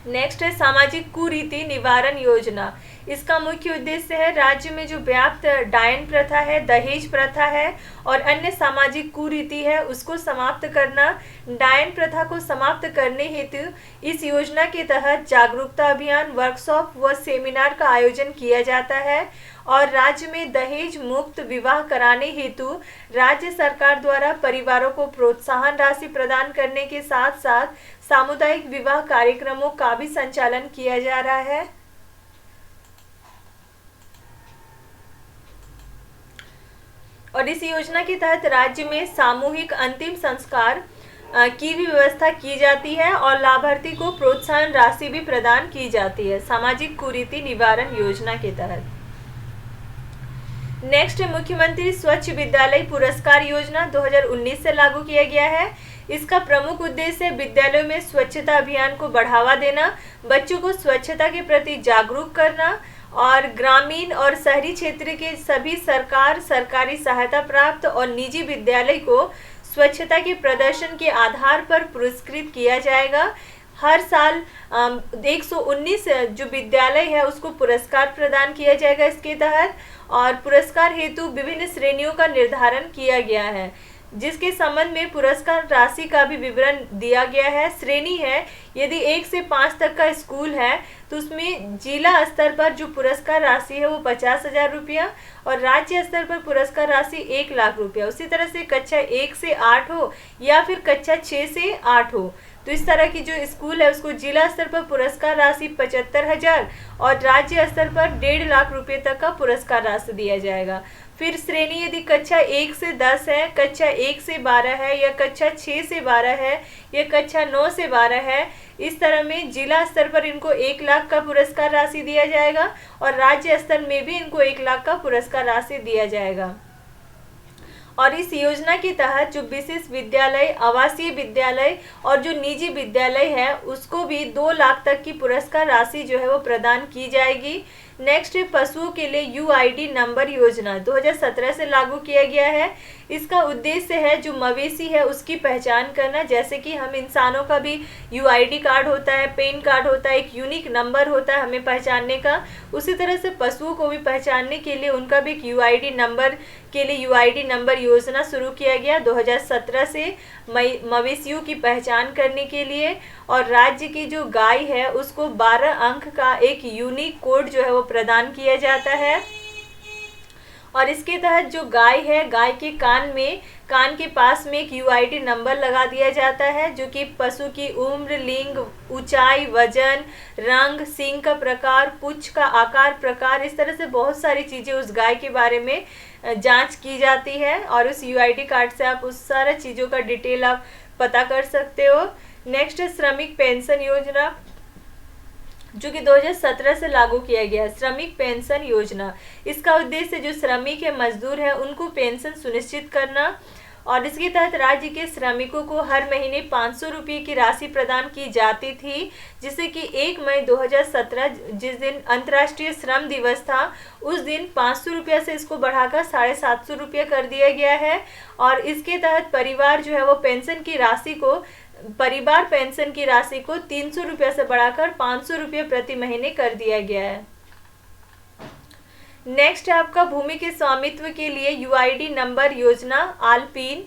नेक्स्ट है सामाजिक कुरीति निवारण योजना। इसका मुख्य उद्देश्य है राज्य में जो व्याप्त डायन प्रथा है, दहेज प्रथा है और अन्य सामाजिक कुरीति है उसको समाप्त करना। डायन प्रथा को समाप्त करने हेतु इस योजना के तहत जागरूकता अभियान, वर्कशॉप व सेमिनार का आयोजन किया जाता है। और राज्य में दहेज मुक्त विवाह कराने हेतु राज्य सरकार द्वारा परिवारों को प्रोत्साहन राशि प्रदान करने के साथ साथ सामुदायिक विवाह कार्यक्रमों का भी संचालन किया जा रहा है। और इस योजना के तहत राज्य में सामूहिक अंतिम संस्कार की भी व्यवस्था की जाती है और लाभार्थी को प्रोत्साहन राशि भी प्रदान की जाती है सामाजिक कुरीति निवारण योजना के तहत। नेक्स्ट है मुख्यमंत्री स्वच्छ विद्यालय पुरस्कार योजना 2019 से लागू किया गया है। इसका प्रमुख उद्देश्य विद्यालयों में स्वच्छता अभियान को बढ़ावा देना, बच्चों को स्वच्छता के प्रति जागरूक करना और ग्रामीण और शहरी क्षेत्र के सभी सरकारी सहायता प्राप्त और निजी विद्यालय को स्वच्छता के प्रदर्शन के आधार पर पुरस्कृत किया जाएगा। हर साल 119 जो विद्यालय है उसको पुरस्कार प्रदान किया जाएगा इसके तहत। और पुरस्कार हेतु विभिन्न श्रेणियों का निर्धारण किया गया है, जिसके संबंध में पुरस्कार राशि का भी विवरण दिया गया है। श्रेणी है, यदि 1 से 5 तक का स्कूल है तो उसमें जिला स्तर पर जो पुरस्कार राशि है वो 50,000 रुपया और राज्य स्तर पर पुरस्कार राशि 1 लाख रुपया। उसी तरह से कक्षा 1 से 8 हो या फिर कक्षा 6 से 8 हो तो इस तरह की जो स्कूल है उसको जिला स्तर पर पुरस्कार राशि 75,000 और राज्य स्तर पर 1.5 लाख रुपए तक का पुरस्कार राशि दिया जाएगा। फिर श्रेणी यदि कक्षा 1 से 10 है, कक्षा 1 से 12 है या कक्षा 6 से 12 है या कक्षा 9 से 12 है, इस तरह में जिला स्तर पर इनको 1 लाख का पुरस्कार राशि दिया जाएगा और राज्य स्तर में भी इनको 1 लाख का पुरस्कार राशि दिया जाएगा। और इस योजना के तहत जो विशेष विद्यालय, आवासीय विद्यालय और जो निजी विद्यालय है उसको भी 2 लाख तक की पुरस्कार राशि जो है वो प्रदान की जाएगी। नेक्स्ट है पशुओं के लिए UID नंबर योजना 2017 से लागू किया गया है। इसका उद्देश्य है जो मवेशी है उसकी पहचान करना, जैसे कि हम इंसानों का भी UID कार्ड होता है, पैन कार्ड होता है, एक यूनिक नंबर होता है हमें पहचानने का, उसी तरह से पशुओं को भी पहचानने के लिए उनका भी एक UID नंबर के लिए UID नंबर योजना शुरू किया गया 2017 से मवेशियों की पहचान करने के लिए। और राज्य की जो गाय है उसको 12 अंक का एक यूनिक कोड जो है वो प्रदान किया जाता है। और इसके तहत जो गाय है, गाय के कान के पास में एक UID नंबर लगा दिया जाता है जो कि पशु की उम्र, लिंग, ऊंचाई, वजन, रंग, सींग का प्रकार, पूंछ का आकार, प्रकार, इस तरह से बहुत सारी चीज़ें उस गाय के बारे में जांच की जाती है और उस UID कार्ड से आप उस सारा चीज़ों का डिटेल आप पता कर सकते हो। नेक्स्ट है श्रमिक पेंशन योजना जो कि 2017 से लागू किया गया है। श्रमिक पेंशन योजना, इसका उद्देश्य जो श्रमिक है, मजदूर है, उनको पेंशन सुनिश्चित करना और इसके तहत राज्य के श्रमिकों को हर महीने 500 रुपये की राशि प्रदान की जाती थी, जिससे कि 1 मई 2017 जिस दिन अंतर्राष्ट्रीय श्रम दिवस था उस दिन 500 रुपया से इसको बढ़ाकर 750 रुपया कर दिया गया है। और इसके तहत परिवार जो है वो पेंशन की राशि को परिवार पेंशन की राशि को 300 रुपये से बढ़ाकर 500 रुपये प्रति महीने कर दिया गया है। नेक्स्ट है आपका भूमि के स्वामित्व के लिए यूआईडी नंबर योजना आलपीन।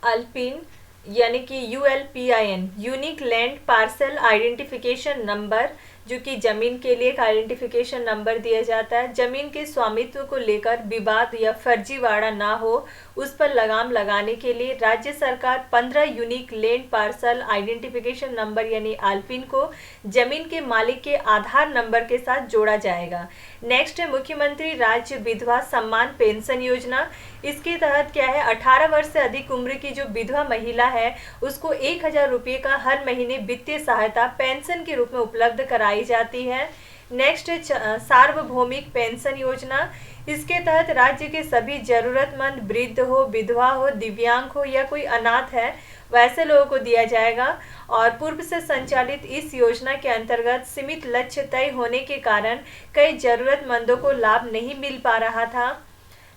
अल्पिन यानी कि ULPIN unique land parcel identification number, जो कि जमीन के लिए एक आइडेंटिफिकेशन नंबर दिया जाता है। जमीन के स्वामित्व को लेकर विवाद या फर्जीवाड़ा ना हो, उस पर लगाम लगाने के लिए राज्य सरकार 15 unique land parcel identification number यानी आलपिन को जमीन के मालिक के आधार नंबर के साथ जोड़ा जाएगा। नेक्स्ट है मुख्यमंत्री राज्य विधवा सम्मान पेंशन योजना। इसके तहत क्या है, 18 वर्ष से अधिक उम्र की जो विधवा महिला है उसको 1000 रुपये का हर महीने वित्तीय सहायता पेंशन के रूप में उपलब्ध कराई जाती है। नेक्स्ट है सार्वभौमिक पेंशन योजना। इसके तहत राज्य के सभी जरूरतमंद वृद्ध हो, विधवा हो, दिव्यांग हो या कोई अनाथ है, वैसे लोगों को दिया जाएगा। और पूर्व से संचालित इस योजना के अंतर्गत सीमित लक्ष्य तय होने के कारण कई जरूरतमंदों को लाभ नहीं मिल पा रहा था।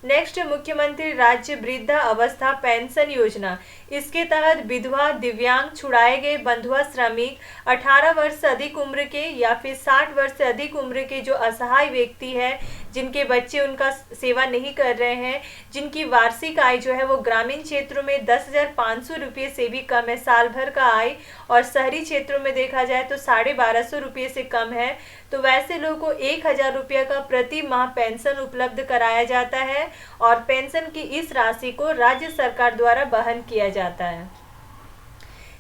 नेक्स्ट मुख्यमंत्री राज्य वृद्धा अवस्था पेंशन योजना। इसके तहत विधवा, दिव्यांग, छुड़ाए गए बंधुआ श्रमिक, 18 वर्ष से अधिक उम्र के या फिर 60 वर्ष से अधिक उम्र के जो असहाय व्यक्ति है, जिनके बच्चे उनका सेवा नहीं कर रहे हैं, जिनकी वार्षिक आय जो है वो ग्रामीण क्षेत्रों में 10,500 रुपये से भी कम है साल भर का आय, और शहरी क्षेत्रों में देखा जाए तो 1250 रुपये से कम है, तो वैसे लोगों को 1000 रुपये का प्रति माह पेंशन उपलब्ध कराया जाता है और पेंशन की इस राशि को राज्य सरकार द्वारा वहन किया जाता है।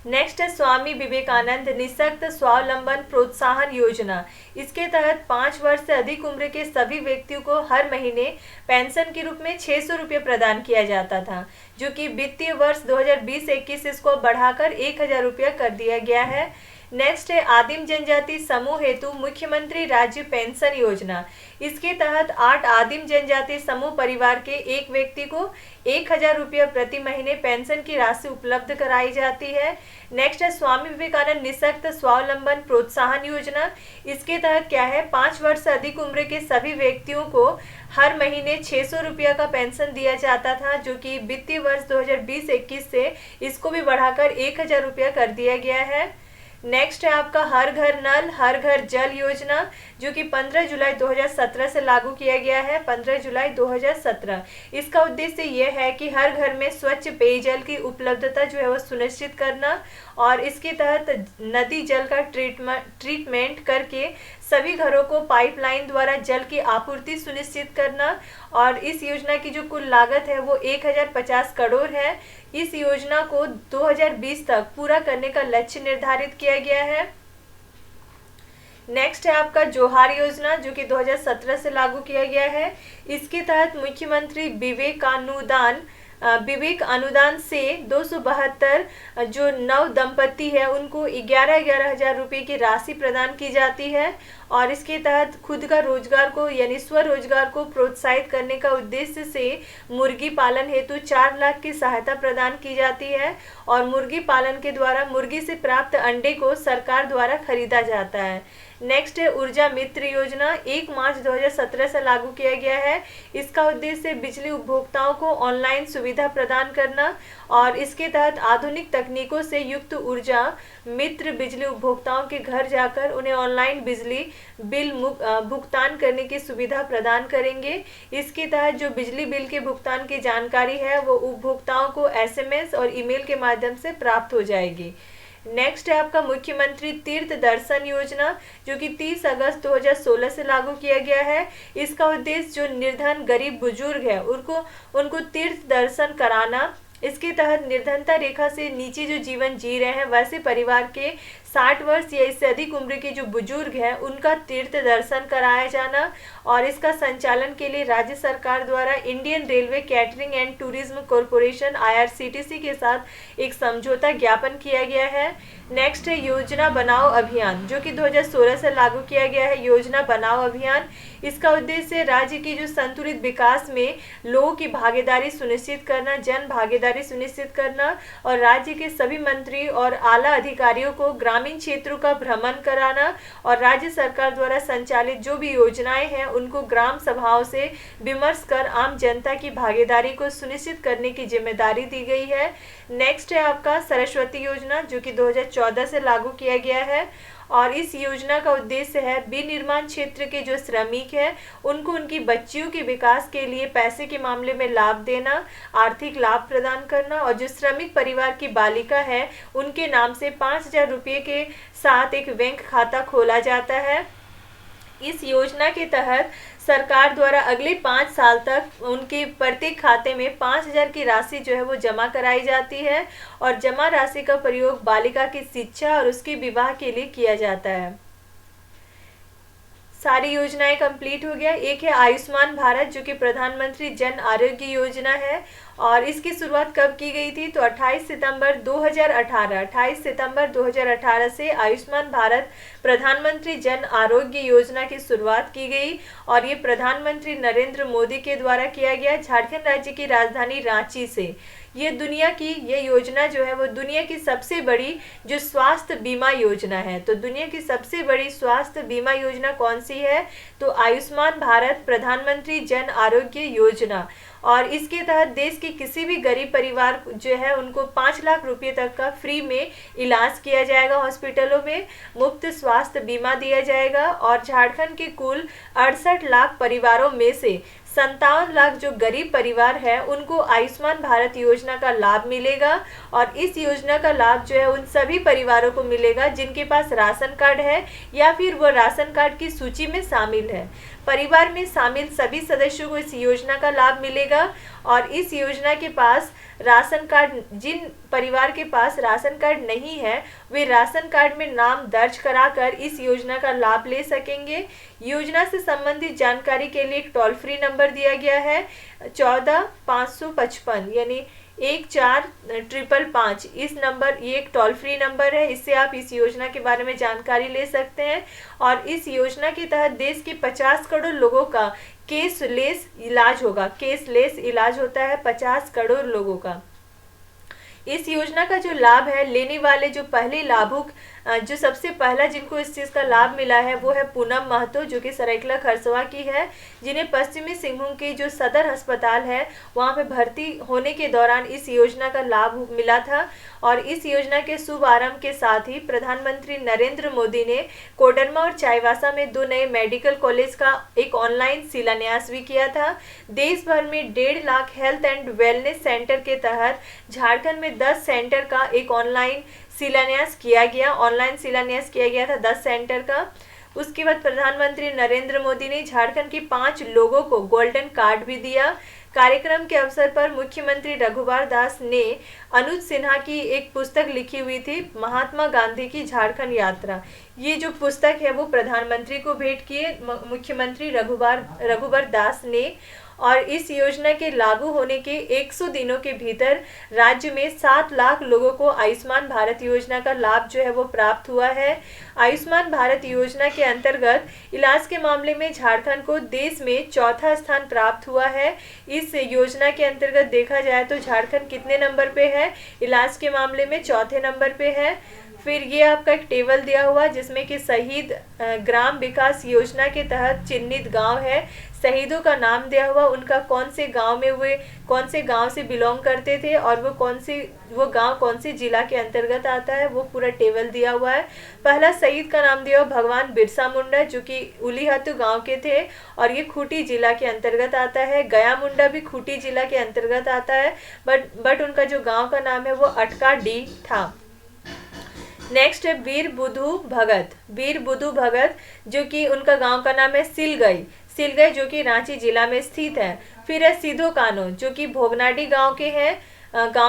नेक्स्ट है स्वामी विवेकानंद निःशक्त स्वावलंबन प्रोत्साहन योजना। इसके तहत 5 वर्ष से अधिक उम्र के सभी व्यक्तियों को हर महीने पेंशन के रूप में 600 रुपये प्रदान किया जाता था, जो कि वित्तीय वर्ष 2020-21 इसको बढ़ाकर 1000 रुपये कर दिया गया है। नेक्स्ट है आदिम जनजाति समूह हेतु मुख्यमंत्री राज्य पेंशन योजना। इसके तहत 8 आदिम जनजाति समूह परिवार के एक व्यक्ति को 1000 रुपये प्रति महीने पेंशन की राशि उपलब्ध कराई जाती है। नेक्स्ट है स्वामी विवेकानंद निःशक्त स्वावलंबन प्रोत्साहन योजना। इसके तहत क्या है, 5 वर्ष से अधिक उम्र के सभी व्यक्तियों को हर महीने 600 रुपये का पेंशन दिया जाता था, जो कि वित्तीय वर्ष 2020-21 से इसको भी बढ़ाकर 1000 रुपये कर दिया गया है। नेक्स्ट है आपका हर घर नल हर घर जल योजना, जो कि 15 जुलाई 2017 से लागू किया गया है। 15 जुलाई 2017। इसका उद्देश्य यह है कि हर घर में स्वच्छ पेयजल की उपलब्धता जो है वो सुनिश्चित करना, और इसके तहत नदी जल का ट्रीटमेंट करके सभी घरों को पाइपलाइन द्वारा जल की आपूर्ति सुनिश्चित करना। और इस योजना की जो कुल लागत है वो 1050 करोड़ है। इस योजना को 2020 तक पूरा करने का लक्ष्य निर्धारित किया गया है। नेक्स्ट है आपका जोहार योजना, जो कि 2017 से लागू किया गया है। इसके तहत मुख्यमंत्री विवेक अनुदान से 272 जो नव दंपति है उनको 11 हजार रुपये की राशि प्रदान की जाती है, और इसके तहत खुद का रोजगार को यानी स्वरोजगार को प्रोत्साहित करने का उद्देश्य से मुर्गी पालन हेतु 4 लाख की सहायता प्रदान की जाती है, और मुर्गी पालन के द्वारा मुर्गी से प्राप्त अंडे को सरकार द्वारा खरीदा जाता है। नेक्स्ट है ऊर्जा मित्र योजना, 1 मार्च 2017 से लागू किया गया है। इसका उद्देश्य बिजली उपभोक्ताओं को ऑनलाइन सुविधा प्रदान करना, और इसके तहत आधुनिक तकनीकों से युक्त ऊर्जा मित्र बिजली उपभोक्ताओं के घर जाकर उन्हें ऑनलाइन बिजली बिल भुगतान करने की सुविधा प्रदान करेंगे। इसके तहत जो बिजली बिल के भुगतान की जानकारी है वो उपभोक्ताओं को SMS और ईमेल के माध्यम से प्राप्त हो जाएगी। नेक्स्ट है आपका मुख्यमंत्री तीर्थ दर्शन योजना, जो कि 30 अगस्त 2016 से लागू किया गया है। इसका उद्देश्य जो निर्धन गरीब बुजुर्ग है उनको तीर्थ दर्शन कराना। इसके तहत निर्धनता रेखा से नीचे जो जीवन जी रहे हैं वैसे परिवार के 60 वर्ष या इससे अधिक उम्र के जो बुजुर्ग हैं उनका तीर्थ दर्शन कराया जाना, और इसका संचालन के लिए राज्य सरकार द्वारा Indian railway catering and tourism corporation IRCTC के साथ एक समझौता ज्ञापन किया गया है। नेक्स्ट है योजना बनाओ अभियान, जो कि 2016 से लागू किया गया है। योजना बनाओ अभियान, इसका उद्देश्य राज्य की जो संतुलित विकास में लोगों की भागीदारी सुनिश्चित करना, जन भागीदारी सुनिश्चित करना, और राज्य के सभी मंत्री और आला अधिकारियों को ग्रामीण ग्रामीण क्षेत्रों का भ्रमण कराना और राज्य सरकार द्वारा संचालित जो भी योजनाएं हैं उनको ग्राम सभाओं से विमर्श कर आम जनता की भागीदारी को सुनिश्चित करने की जिम्मेदारी दी गई है। नेक्स्ट है आपका सरस्वती योजना, जो कि 2014 से लागू किया गया है और इस योजना का उद्देश्य है विनिर्माण क्षेत्र के जो श्रमिक हैं उनको उनकी बच्चियों के विकास के लिए पैसे के मामले में लाभ देना, आर्थिक लाभ प्रदान करना, और जो श्रमिक परिवार की बालिका है उनके नाम से 5,000 रुपये के साथ एक बैंक खाता खोला जाता है। इस योजना के तहत सरकार द्वारा अगले 5 साल तक उनके प्रत्येक खाते में 5,000 की राशि जो है वो जमा कराई जाती है और जमा राशि का प्रयोग बालिका की शिक्षा और उसके विवाह के लिए किया जाता है। सारी योजनाएं कंप्लीट हो गया। एक है आयुष्मान भारत, जो कि प्रधानमंत्री जन आरोग्य योजना है और इसकी शुरुआत कब की गई थी तो 28 सितंबर 2018 से आयुष्मान भारत प्रधानमंत्री जन आरोग्य योजना की शुरुआत की गई और ये प्रधानमंत्री नरेंद्र मोदी के द्वारा किया गया झारखंड राज्य की राजधानी रांची से। ये योजना जो है वो दुनिया की सबसे बड़ी जो स्वास्थ्य बीमा योजना है। तो दुनिया की सबसे बड़ी स्वास्थ्य बीमा योजना कौन सी है तो आयुष्मान भारत प्रधानमंत्री जन आरोग्य योजना, और इसके तहत देश के किसी भी गरीब परिवार जो है उनको 5 लाख रुपए तक का फ्री में इलाज किया जाएगा, हॉस्पिटलों में मुफ्त स्वास्थ्य बीमा दिया जाएगा और झारखंड के कुल 68 लाख परिवारों में से 57 लाख जो गरीब परिवार है उनको आयुष्मान भारत योजना का लाभ मिलेगा और इस योजना का लाभ जो है उन सभी परिवारों को मिलेगा जिनके पास राशन कार्ड है या फिर वो राशन कार्ड की सूची में शामिल है। परिवार में शामिल सभी सदस्यों को इस योजना का लाभ मिलेगा और इस योजना के पास राशन कार्ड, जिन परिवार के पास राशन कार्ड नहीं है वे राशन कार्ड में नाम दर्ज कराकर इस योजना का लाभ ले सकेंगे। योजना से संबंधित जानकारी के लिए एक टोल फ्री नंबर दिया गया है 14,555 यानी 14,555। इस नंबर, ये एक टोल फ्री नंबर है, इससे आप इस योजना के बारे में जानकारी ले सकते हैं और इस योजना के तहत देश के 50 करोड़ लोगों का केसलेस इलाज होगा। केसलेस इलाज होता है 50 करोड़ लोगों का। इस योजना का जो लाभ है, लेने वाले जो पहले लाभुक जो सबसे पहला जिनको इस चीज़ का लाभ मिला है वो है पूनम महतो, जो कि सरायकेला खरसवा की है, जिन्हें पश्चिमी सिंहभूम के जो सदर अस्पताल है वहाँ पे भर्ती होने के दौरान इस योजना का लाभ मिला था। और इस योजना के शुभ आरंभ के साथ ही प्रधानमंत्री नरेंद्र मोदी ने कोडरमा और चाईबासा में 2 नए मेडिकल कॉलेज का एक ऑनलाइन शिलान्यास भी किया था। देश भर में 1.5 lakh health and wellness centre के तहत झारखंड में 10 सेंटर का एक ऑनलाइन शिलान्यास किया गया था 10 सेंटर का। उसके बाद प्रधानमंत्री नरेंद्र मोदी ने झारखंड के 5 लोगों को गोल्डन कार्ड भी दिया। कार्यक्रम के अवसर पर मुख्यमंत्री रघुवर दास ने अनुज सिन्हा की एक पुस्तक लिखी हुई थी, महात्मा गांधी की झारखंड यात्रा। ये जो पुस्तक है वो प्रधानमंत्री को भेंट किए मुख्यमंत्री रघुवर दास ने। और इस योजना के लागू होने के 100 दिनों के भीतर राज्य में 7 लाख लोगों को आयुष्मान भारत योजना का लाभ जो है वो प्राप्त हुआ है। आयुष्मान भारत योजना के अंतर्गत इलाज के मामले में झारखंड को देश में 4था स्थान प्राप्त हुआ है। इस योजना के अंतर्गत देखा जाए तो झारखंड कितने नंबर पे है, इलाज के मामले में 4थे नंबर पे है। फिर ये आपका एक टेबल दिया हुआ जिसमें कि शहीद ग्राम विकास योजना के तहत चिन्हित गांव है, शहीदों का नाम दिया हुआ, उनका कौन से गांव में हुए, कौन से गांव से बिलोंग करते थे और वो गांव कौन से जिला के अंतर्गत आता है, वो पूरा टेबल दिया हुआ है। पहला शहीद का नाम दिया हुआ भगवान बिरसा मुंडा, जो कि उलीहतु गांव के थे और ये खूंटी जिला के अंतर्गत आता है। गया मुंडा भी खूंटी जिला के अंतर्गत आता है, बट उनका जो गाँव का नाम है वो अटका डी था। नेक्स्ट है वीर बुधू भगत, जो कि उनका गांव का नाम है सिलगई, जो कि रांची जिला में स्थित है। फिर है सिधो कानो, जो कि भोगनाडी गांव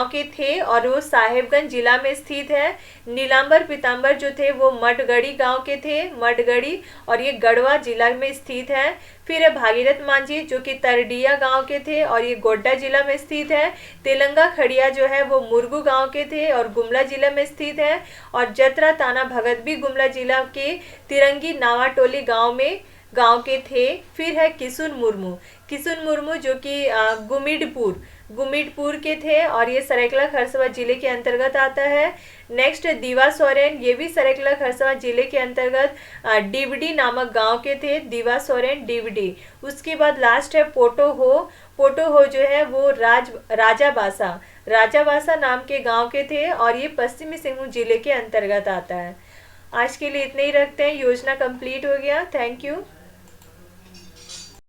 के थे और वो साहेबगंज जिला में स्थित है। नीलांबर पीताम्बर जो थे वो मठगढ़ी गांव के थे, और ये गढ़वा जिला में स्थित है। फिर है भागीरथ मांझी, जो कि तरडिया गांव के थे और ये गोड्डा जिला में स्थित है। तेलंगा खड़िया जो है वो मुरगू गांव के थे और गुमला जिला में स्थित है। और जतरा ताना भगत भी गुमला जिला के तिरंगी नावाटोली गांव के थे। फिर है किसुन मुर्मू, जो कि गुमिटपुर के थे और ये सरायकेला खरसावां जिले के अंतर्गत आता है। नेक्स्ट दीवा सोरेन, ये भी सरायकेला खरसावां जिले के अंतर्गत डिवडी नामक गांव के थे, दीवा सोरेन डिवडी। उसके बाद लास्ट है पोटो हो। पोटो हो जो है वो राजाबासा नाम के गांव के थे और ये पश्चिमी सिंहभूम जिले के अंतर्गत आता है। आज के लिए इतने ही रखते हैं। योजना कंप्लीट हो गया। Thank you.